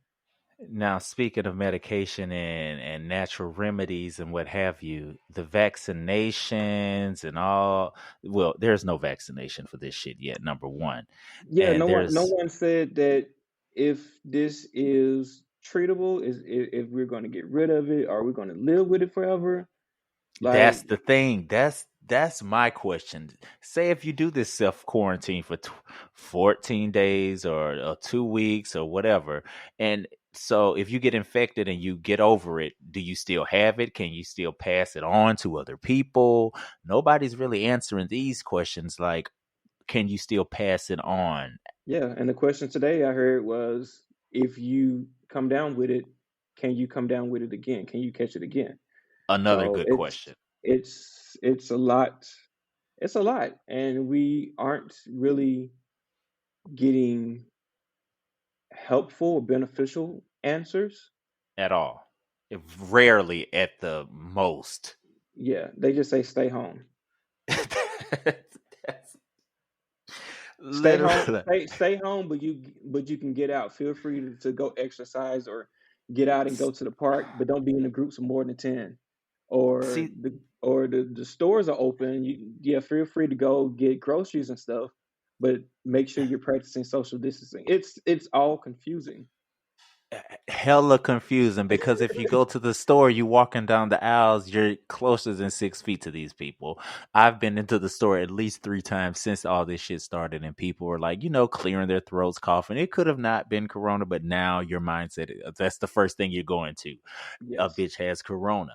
Now, speaking of medication and natural remedies and what have you, the vaccinations and all, well, there's no vaccination for this shit yet, number one. Yeah, And no there's, one said that if this is treatable, is if we're going to get rid of it, are we going to live with it forever? that's Like, the thing. That's my question. Say if you do this self quarantine for 14 days or 2 weeks or whatever, and so if you get infected and you get over it, do you still have it? Can you still pass it on to other people? Nobody's really answering these questions. Like, can you still pass it on? yeah, and the question today I heard was, if you come down with it, can you come down with it again? Can you catch it again? Another So good question. it's a lot. It's a lot, and we aren't really getting helpful or beneficial answers. At all. Rarely at the most. Yeah, they just say stay home. That's Stay home, literally. stay home, but you can get out. Feel free to go exercise or get out and go to the park, but don't be in the groups of more than 10. Or See, the stores are open. Yeah, feel free to go get groceries and stuff, but make sure you're practicing social distancing. It's all confusing. hella confusing because if you go to the store, you walking down the aisles, you're closer than 6 feet to these people. I've been into the store at least 3 times since all this shit started, and people were like, clearing their throats, coughing. It could have not been corona, but now your mindset, that's the first thing you're going to. A Yes. bitch has corona.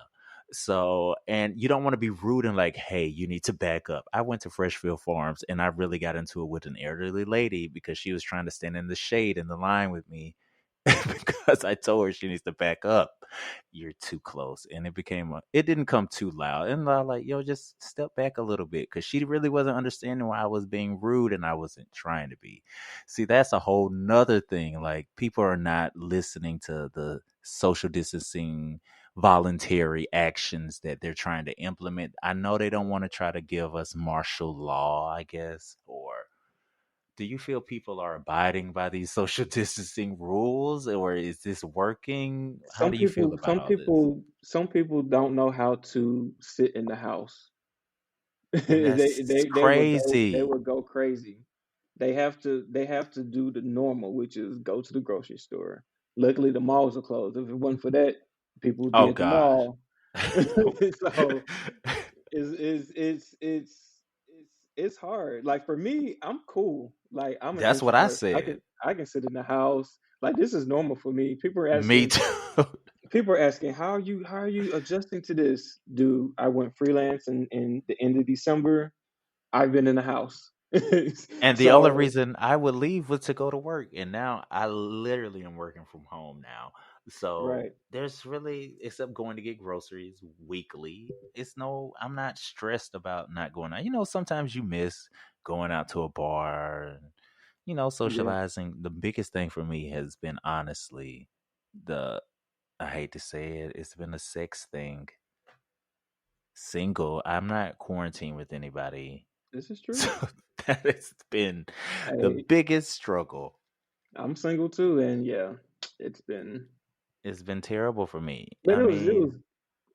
So, and you don't want to be rude and like, hey, you need to back up. I went to Freshfield Farms and I really got into it with an elderly lady because she was trying to stand in the shade in the line with me because I told her she needs to back up. You're too close. And it didn't come too loud. And I was like, yo, just step back a little bit because she really wasn't understanding why I was being rude and I wasn't trying to be. See, that's a whole nother thing. Like, people are not listening to the social distancing voluntary actions that they're trying to implement. I know they don't want to try to give us martial law, I guess, or Do you feel people are abiding by these social distancing rules, or is this working? How Some do you feel people, about some all this? people, some people don't know how to sit in the house. And that's They crazy. would go crazy. They have to do the normal, which is go to the grocery store. Luckily, the malls are closed. If it wasn't for that, people would be Oh at the gosh. mall. So it's hard. Like for me, I'm cool. Like I'm an That's what I introvert. I can said. I can sit in the house. Like this is normal for me. Me too. People are asking how are you adjusting to this? Dude, I went freelance in the end of December. I've been in the house. And the only So reason I would leave was to go to work. And now I literally am working from home now. So right. there's really, except going to get groceries weekly, I'm not stressed about not going out. Sometimes you miss going out to a bar and, Yeah, socializing. The biggest thing for me has been honestly I hate to say it, it's been a sex thing. Single. I'm not quarantined with anybody. this is So true. that has been the Hey, biggest struggle. I'm single too, and yeah, it's been. It's been terrible for me. But I it was mean,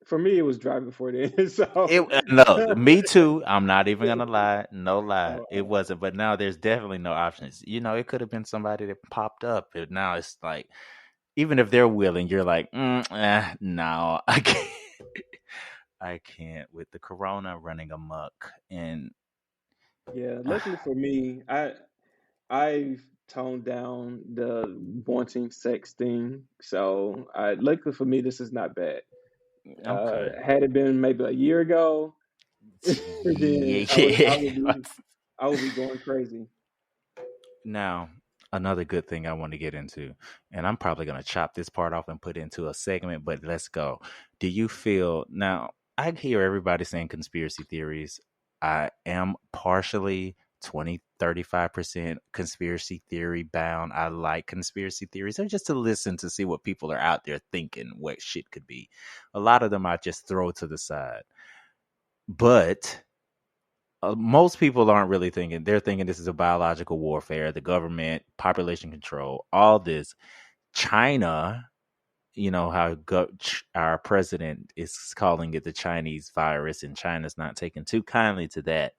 for me. It was dry before then. it So, no, me too. I'm not even gonna lie. No lie. It uh, wasn't. But now there's definitely no options. It could have been somebody that popped up. But now it's like, even if they're willing, you're like, no, I can't. I can't with the corona running amok. And yeah. Luckily for me, I've toned down the wanting sex thing. So, luckily for me, this is not bad. okay. Had it been maybe a year ago, then I would I Yeah. would be I would be going crazy. Now, another good thing I want to get into, and I'm probably going to chop this part off and put it into a segment, but let's go. Do you feel now? I hear everybody saying conspiracy theories. I am partially 35% conspiracy theory bound. I like conspiracy theories, or just to listen to see what people are out there thinking, what shit could be. A lot of them I just throw to the side. But most people aren't really thinking. They're thinking this is a biological warfare, the government, population control, all this. China, how our president is calling it the Chinese virus, and China's not taking too kindly to that.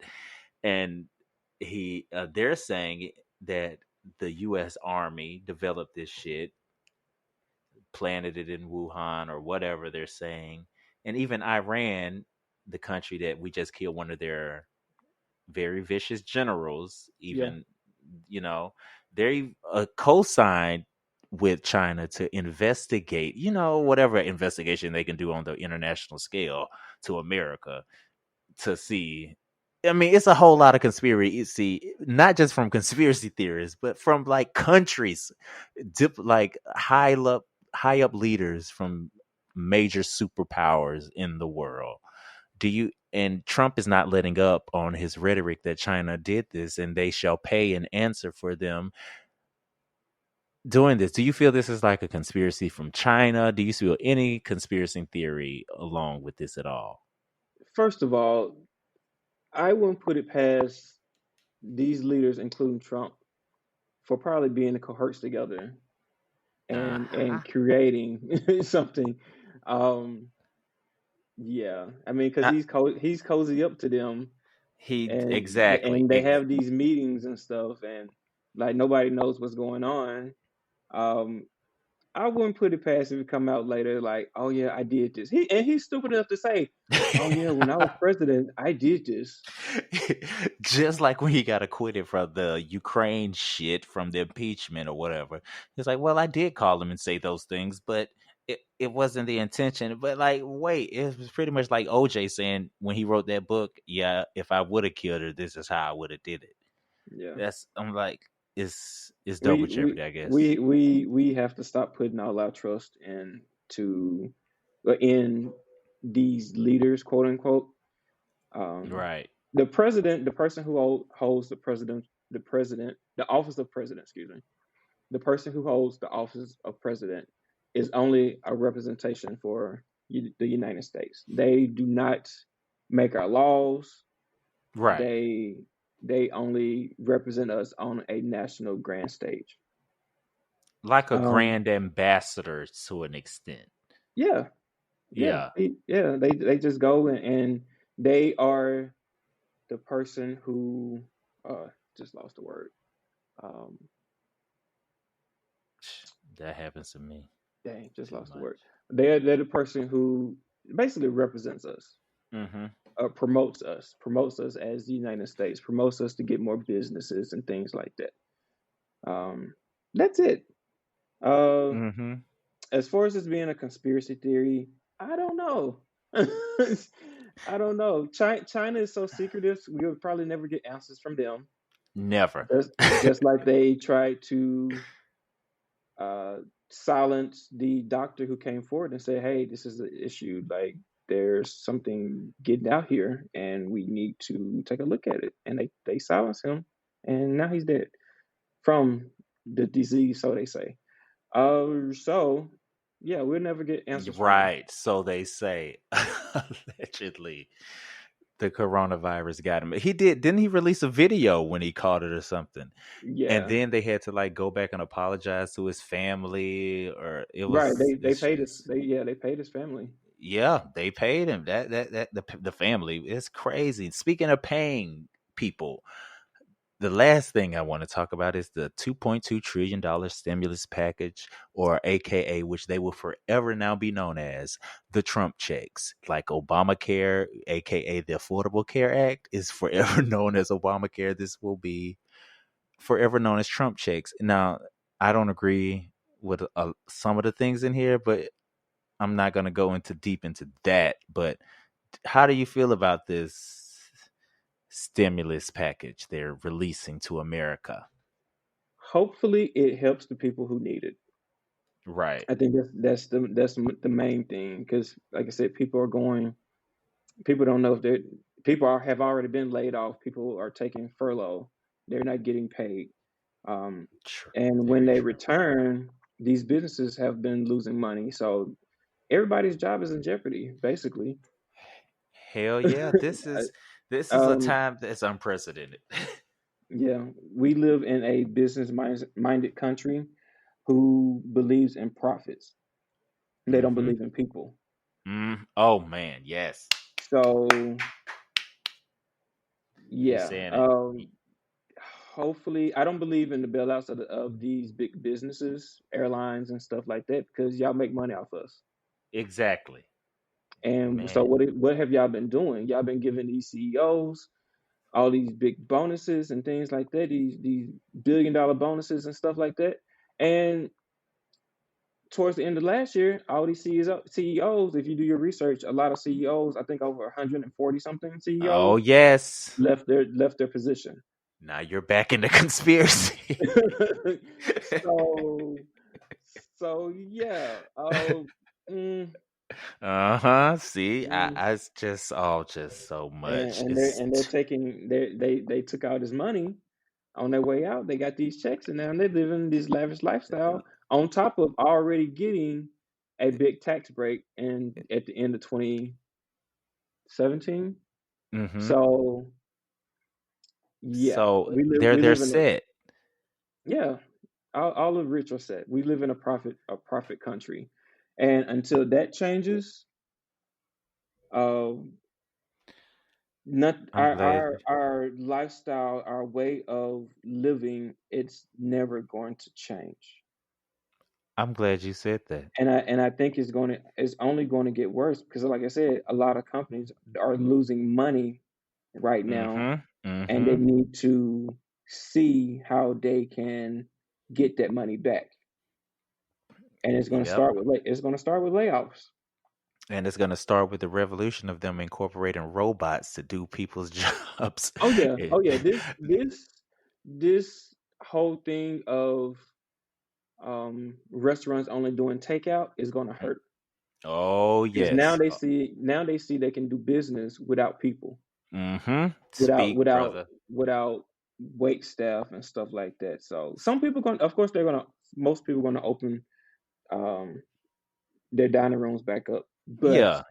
And they're saying that the U.S. Army developed this shit, planted it in Wuhan or whatever they're saying, and even Iran, the country that we just killed one of their very vicious generals, Yeah, even, you know, they co-signed with China to investigate, whatever investigation they can do on the international scale to America to see. I mean, it's a whole lot of conspiracy, not just from conspiracy theorists, but from like countries, like high up leaders from major superpowers in the world. And Trump is not letting up on his rhetoric that China did this and they shall pay an answer for them doing this. Do you feel this is like a conspiracy from China? Do you feel any conspiracy theory along with this at all? first of all, I wouldn't put it past these leaders, including Trump, for probably being the cohorts together Uh-huh. and creating something. Um, yeah, I mean, because Uh, he's cozy up to them, exactly. and they have these meetings and stuff, and like nobody knows what's going on. Um, I wouldn't put it past him to come out later like, oh yeah, I did this. He's stupid enough to say, oh yeah, when I was president, I did this. Just like when he got acquitted from the Ukraine shit, from the impeachment or whatever. He's like, well, I did call him and say those things, but it wasn't the intention. But like, wait, it was pretty much like OJ saying when he wrote that book, yeah, if I would have killed her, this is how I would have did it. Yeah. I'm like, it's double we we jeopardy, I guess. we have to stop putting all our trust in these leaders, quote unquote. Um, Right. the president, the person who holds the office of president, excuse me, the person who holds the office of president is only a representation for the United States. They do not make our laws. Right. They they only represent us on a national grand stage. Like a Um, grand ambassador to an extent. yeah, yeah, Yeah. yeah. They just go and they are the person who just lost the word. Um, That happens to me Dang, just too lost the much. word. They're the person who basically represents us, Mm-hmm. promotes us as the United States, promotes us to get more businesses and things like that. That's it. Uh, Mm-hmm. as far as this being a conspiracy theory, I don't know. I don't know. China is so secretive. We'll probably never get answers from them. Never. Just like they tried to uh, silence the doctor who came forward and said, "Hey, this is an issue. Like, there's something getting out here, and we need to take a look at it." And they silenced him, and now he's dead from the disease, so they say. So yeah, we'll never get answers from them. Right. So they say. Allegedly, the coronavirus got him. Didn't he release a video when he caught it or something? And Yeah, then they had to like go back and apologize to his family, or right. They it's paid his just, they paid his family. yeah, they paid him. The family is crazy. Speaking of paying people, the last thing I want to talk about is the $2.2 trillion stimulus package, or AKA, which they will forever now be known as the Trump checks. Like Obamacare, AKA the Affordable Care Act, is forever known as Obamacare. This will be forever known as Trump checks. Now, I don't agree with some of the things in here, but I'm not going to go into deep into that. But how do you feel about this stimulus package they're releasing to America? Hopefully, it helps the people who need it. Right. I think that's the main thing because, like I said, people don't know if they're have already been laid off. People are taking furlough. They're not getting paid. Um, True. and when Very they true. return, these businesses have been losing money. So everybody's job is in jeopardy, basically. Hell yeah. This is a um, time that's unprecedented. yeah, we live in a business minded country who believes in profits. They don't Mm-hmm. believe in people. Oh man, yes. So You yeah, saying it. hopefully, I don't believe in the bailouts of these big businesses, airlines, and stuff like that because y'all make money off us. Exactly. And so, Man. what have y'all been doing? Y'all been giving these CEOs all these big bonuses and things like that, these $1 billion bonuses and stuff like that. And towards the end of last year, all these CEOs, if you do your research, a lot of CEOs, I think over 140 something Oh CEOs yes. left their position. Now you're back in the conspiracy. so so yeah. Mm, Uh-huh. See, mm. I it's just all just so and, much. and they're It's and they're taking they took out his money on their way out. They got these checks and now they're living this lavish lifestyle on top of already getting a big tax break and at the end of 2017. mm-hmm. So yeah, So we they're live in a set. yeah, all the rich are set. We live in a profit country. And until that changes, uh not I'm glad our lifestyle, our way of living, it's never going to change. I'm glad you said that. And I think it's only going to get worse because, like I said, a lot of companies are losing money right now, Mm-hmm. and they Mm-hmm. need to see how they can get that money back. And Yep. it's going to start with layoffs. And it's gonna start with the revolution of them incorporating robots to do people's jobs. Oh It- yeah, this whole thing of restaurants only doing takeout is going to hurt oh because now yes. they see they can do business without people, Mm-hmm. without Speak, without brother. without wait staff and stuff like that. So some people going, of course, most people going to open um, their dining rooms back up, but Yeah.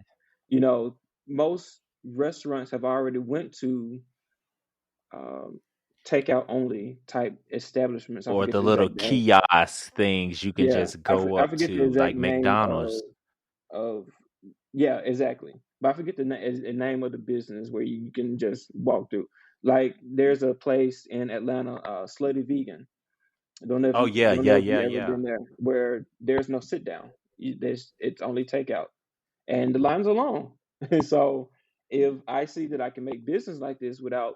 you know most restaurants have already went to takeout only type establishments. I Or forget the the little exact name. kiosk things you can Yeah, just go I up forget the to, exact like name McDonald's. of yeah, exactly. But I forget the name of the business where you can just walk through. Like there's a place in Atlanta, Slutty Vegan. Oh yeah, Don't yeah, know if you yeah, ever yeah. been there, where there's no sit down. It's only takeout, and the lines are long. So if I see that I can make business like this without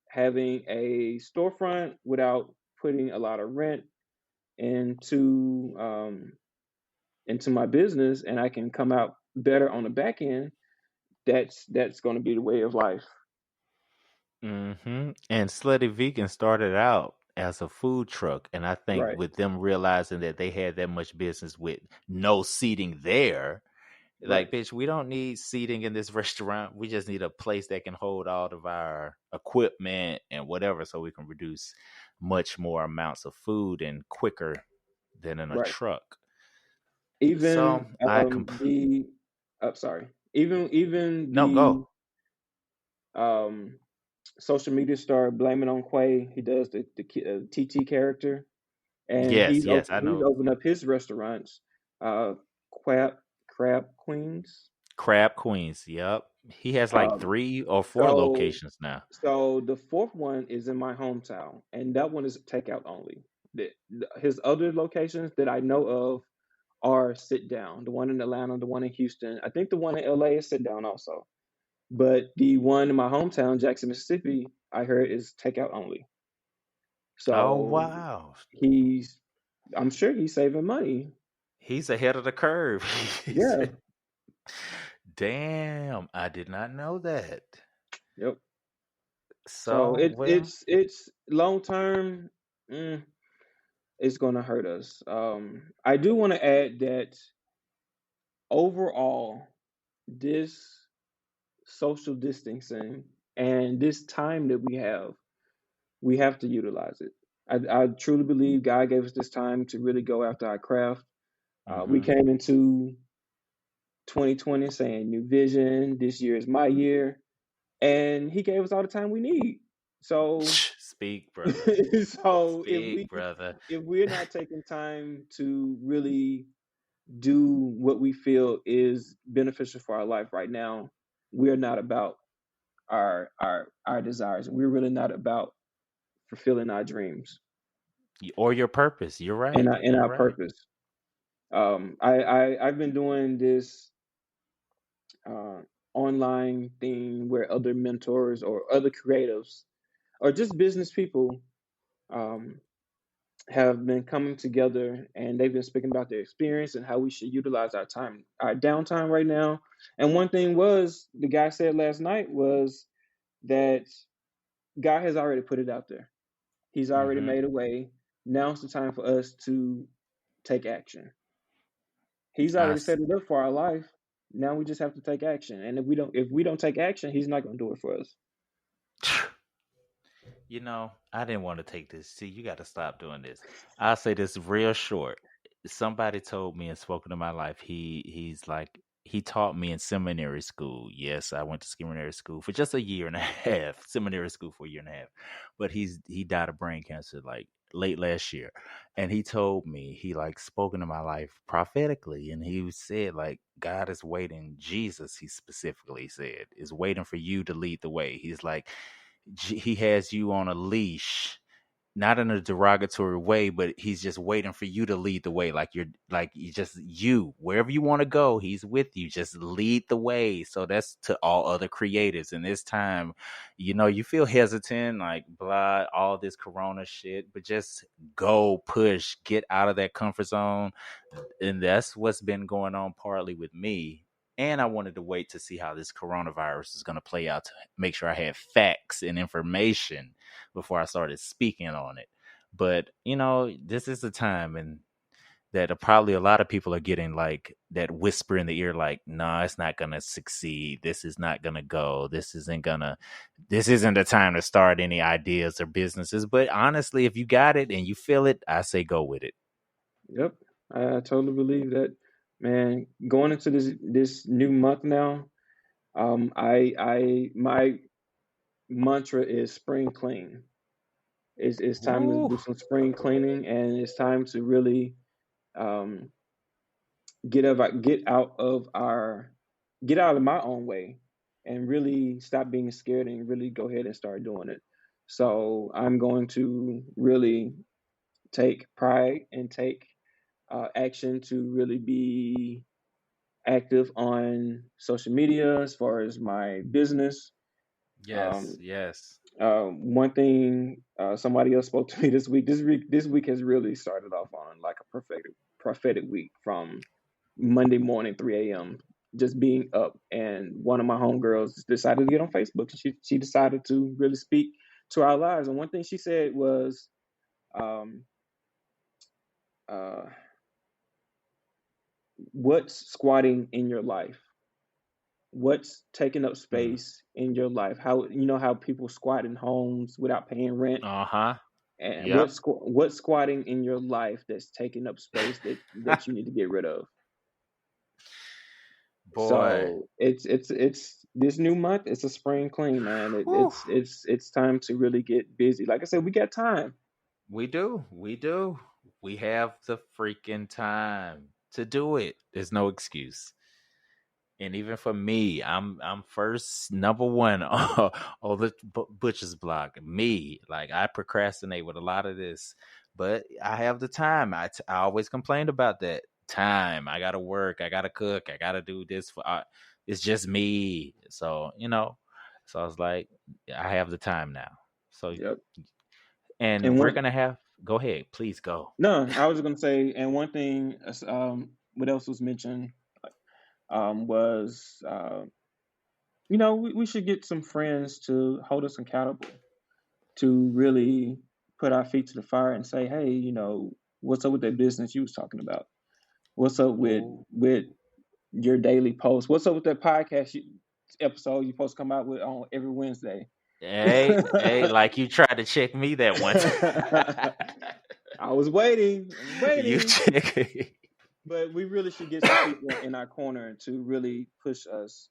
having a storefront, without putting a lot of rent into into my business, and I can come out better on the back end, that's going to be the way of life. And Slutty Vegan started out as a food truck, and I think Right, with them realizing that they had that much business with no seating there, right, like, bitch, we don't need seating in this restaurant. We just need a place that can hold all of our equipment and whatever, so we can produce much more amounts of food and quicker than in a right. truck. So Even I the sorry, even no go. the um social media star Blame It on Quay. He does the TT character, and Yes, yes, I he's know. opened up his restaurants, uh, Crab Crab Queens. Crab Queens. Yep, he has like Um, 3 or 4 so locations now. so the fourth one is in my hometown, and that one is takeout only. His other locations that I know of are sit down. The one in Atlanta, the one in Houston. I think the one in LA is sit down also. But the one in my hometown, Jackson, Mississippi, I heard is takeout only. Oh So wow, he's, I'm sure he's saving money. he's ahead of the curve. He Yeah. said, "Damn, I did not know that." Yep. So So well, it's long term. It's gonna hurt us. I do want to add that overall, this social distancing and this time that we have to utilize it. I truly believe God gave us this time to really go after our craft. We hmm came into 2020 saying new vision, this year is my year, and He gave us all the time we need. So, speak, brother. so Speak, brother. if we're not taking time to really do what we feel is beneficial for our life right now, we're not about our desires. We're really not about fulfilling our dreams Or your purpose. You're and right. and You're our right. purpose. I've been doing this uh, online thing where other mentors or other creatives or just business people um, have been coming together, and they've been speaking about their experience and how we should utilize our time, our downtime right now. And one thing was the guy said last night was that God has already put it out there. He's already hmm made a way. Now's the time for us to take action. He's I, already s- set it up for our life. Now we just have to take action. And if we don't take action, he's not going to do it for us. I didn't want to take this. See, you got to stop doing this. I'll say this real short. Somebody told me and spoken to my life. He's like he taught me in seminary school. Yes, I went to seminary school for just a year and a half. Seminary school for a year and a half. But he died of brain cancer like late last year. And he told me he like spoken to my life prophetically, and he said like God is waiting, Jesus he specifically said is waiting for you to lead the way. He's like he has you on a leash, not in a derogatory way, but he's just waiting for you to lead the way. Like you just you wherever you want to go, he's with you. Just lead the way. So that's to all other creatives in this time. You feel hesitant, like blah, all this Corona shit, but just go push, get out of that comfort zone, and that's what's been going on partly with me. And I wanted to wait to see how this coronavirus is going to play out to make sure I had facts and information before I started speaking on it. But this is the time, and that probably a lot of people are getting like that whisper in the ear, like, "No, it's not gonna succeed. This is not gonna go. This isn't the time to start any ideas or businesses." But honestly, if you got it and you feel it, I say go with it. Yep. I totally believe that, man. Going into this new month now, I my mantra is spring clean. It's time to Ooh. do some spring cleaning, and it's time to really um, get out of my own way, and really stop being scared and really go ahead and start doing it. So I'm going to really take pride and take action to really be active on social media as far as my business. Yes, Um, yes. One thing somebody else spoke to me this week. This week has really started off on like a prophetic week from Monday morning, 3 a.m. Just being up, and one of my homegirls decided to get on Facebook, and she decided to really speak to our lives. And one thing she said was, um, uh, "What's squatting in your life? What's taking up Mm. space in your life? How you know how people squat in homes without paying rent, Uh-huh. and Yep. what's squatting in your life that's taking up space that you need to get rid of." Boy. So it's this new month. It's a spring clean, man. Whew. It's time to really get busy. Like I said, we got time. We do. We do. We have the freaking time to do it. There's no excuse. And even for me, I'm first number one on the butcher's block. Me, like I procrastinate with a lot of this, but I have the time. I always complained about that time. I gotta work. I gotta cook. I gotta do this for. It's just me. So So I was like, I have the time now. So Yep. and And we're one gonna have. Go ahead, please go. no, I was gonna say, and one thing, what else was mentioned, was we should get some friends to hold us accountable, to really put our feet to the fire and say, hey, what's up with that business you was talking about? What's up with Ooh. your daily post? What's up with that episode you supposed to come out with on every Wednesday? Hey, like you tried to check me that one time. I was waiting, You waiting. check. But we really should get some people in our corner to really push us,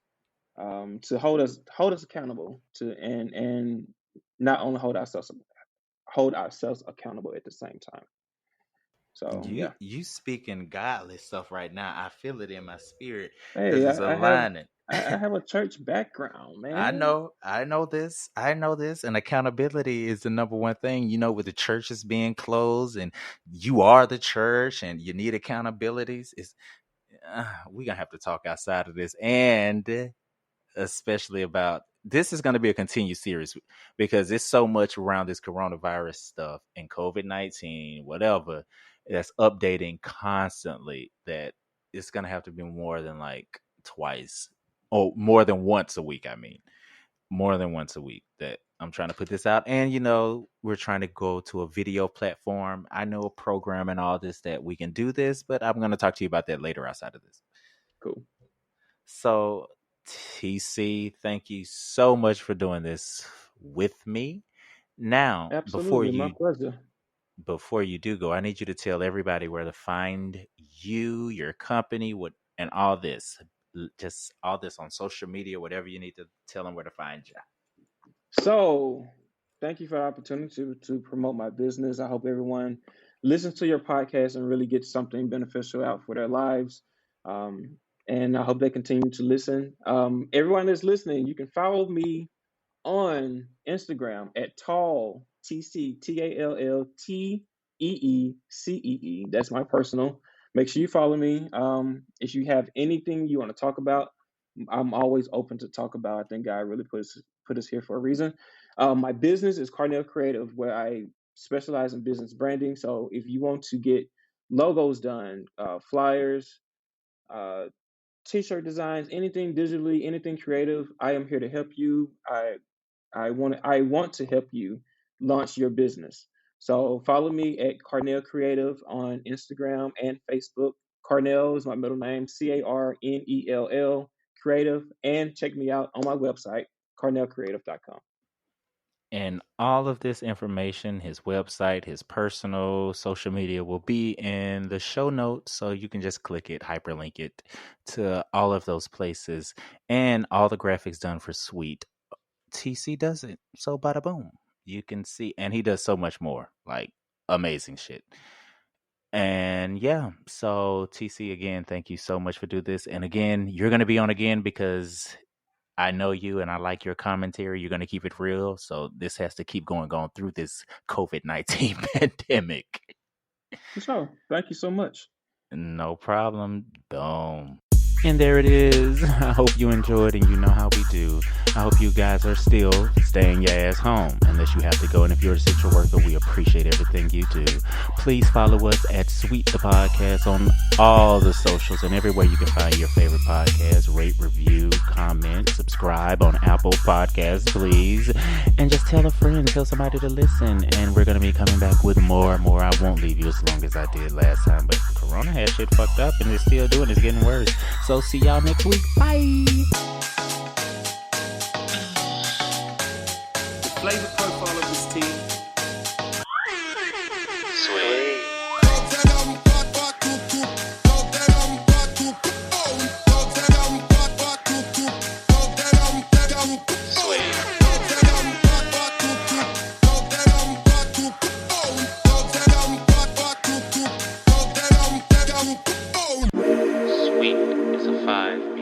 to hold us accountable, to and not only hold ourselves accountable at the same time. So You yeah. you speaking godly stuff right now. I feel it in my spirit Hey, because it's I have aligning. I have a church background, man. I know this. I know this. And accountability is the number one thing. With the churches being closed and you are the church and you need accountabilities. We're gonna have to talk outside of this, and especially about this is going to be a continued series because there's so much around this coronavirus stuff and COVID-19, whatever, that's updating constantly that it's going to have to be more than like twice or more than once a week. I mean, more than once a week that I'm trying to put this out. And, we're trying to go to a video platform. I know a program and all this that we can do this, but I'm going to talk to you about that later outside of this. Cool. So, TC, thank you so much for doing this with me. Now, Absolutely, my pleasure. before you do go, I need you to tell everybody where to find you, your company, what, and all this. Just all this on social media, whatever you need to tell them where to find you. So, thank you for the opportunity to promote my business. I hope everyone listens to your podcast and really gets something beneficial out for their lives. Um, and I hope they continue to listen. Everyone that's listening, you can follow me on Instagram at tall TCTALLTEECEE. That's my personal. Make sure you follow me. If you have anything you want to talk about, I'm always open to talk about. I think God really put us here for a reason. My business is Carnell Creative, where I specialize in business branding. So if you want to get logos done, flyers, uh, t-shirt designs, anything digitally, anything creative, I am here to help you. I want to help you launch your business. So follow me at Carnell Creative on Instagram and Facebook. Carnell is my middle name, Carnell Creative, and check me out on my website, carnellcreative.com. And all of this information, his website, his personal social media will be in the show notes. So you can just click it, hyperlink it to all of those places and all the graphics done for Sweet. TC does it. So bada boom. You can see, and he does so much more, like amazing shit. And yeah, so TC, again, thank you so much for doing this. And again, you're gonna be on again because I know you and I like your commentary. You're gonna keep it real. So this has to keep going through this COVID-19 pandemic. For sure. Thank you so much. No problem. Boom. And there it is. I hope you enjoyed, and you know how we do. I hope you guys are still staying your ass home unless you have to go. And if you're a essential worker, we appreciate everything you do. Please follow us at Sweet the Podcast on all the socials and everywhere you can find your favorite podcast. Rate, review, comment, subscribe on Apple Podcasts, please. And just tell a friend, tell somebody to listen. And we're going to be coming back with more and more. I won't leave you as long as I did last time, but Corona had shit fucked up and it's still doing it. It's getting worse. So see y'all next week. Bye. The flavor profile of this tea. Sweet. Sweet is a 5.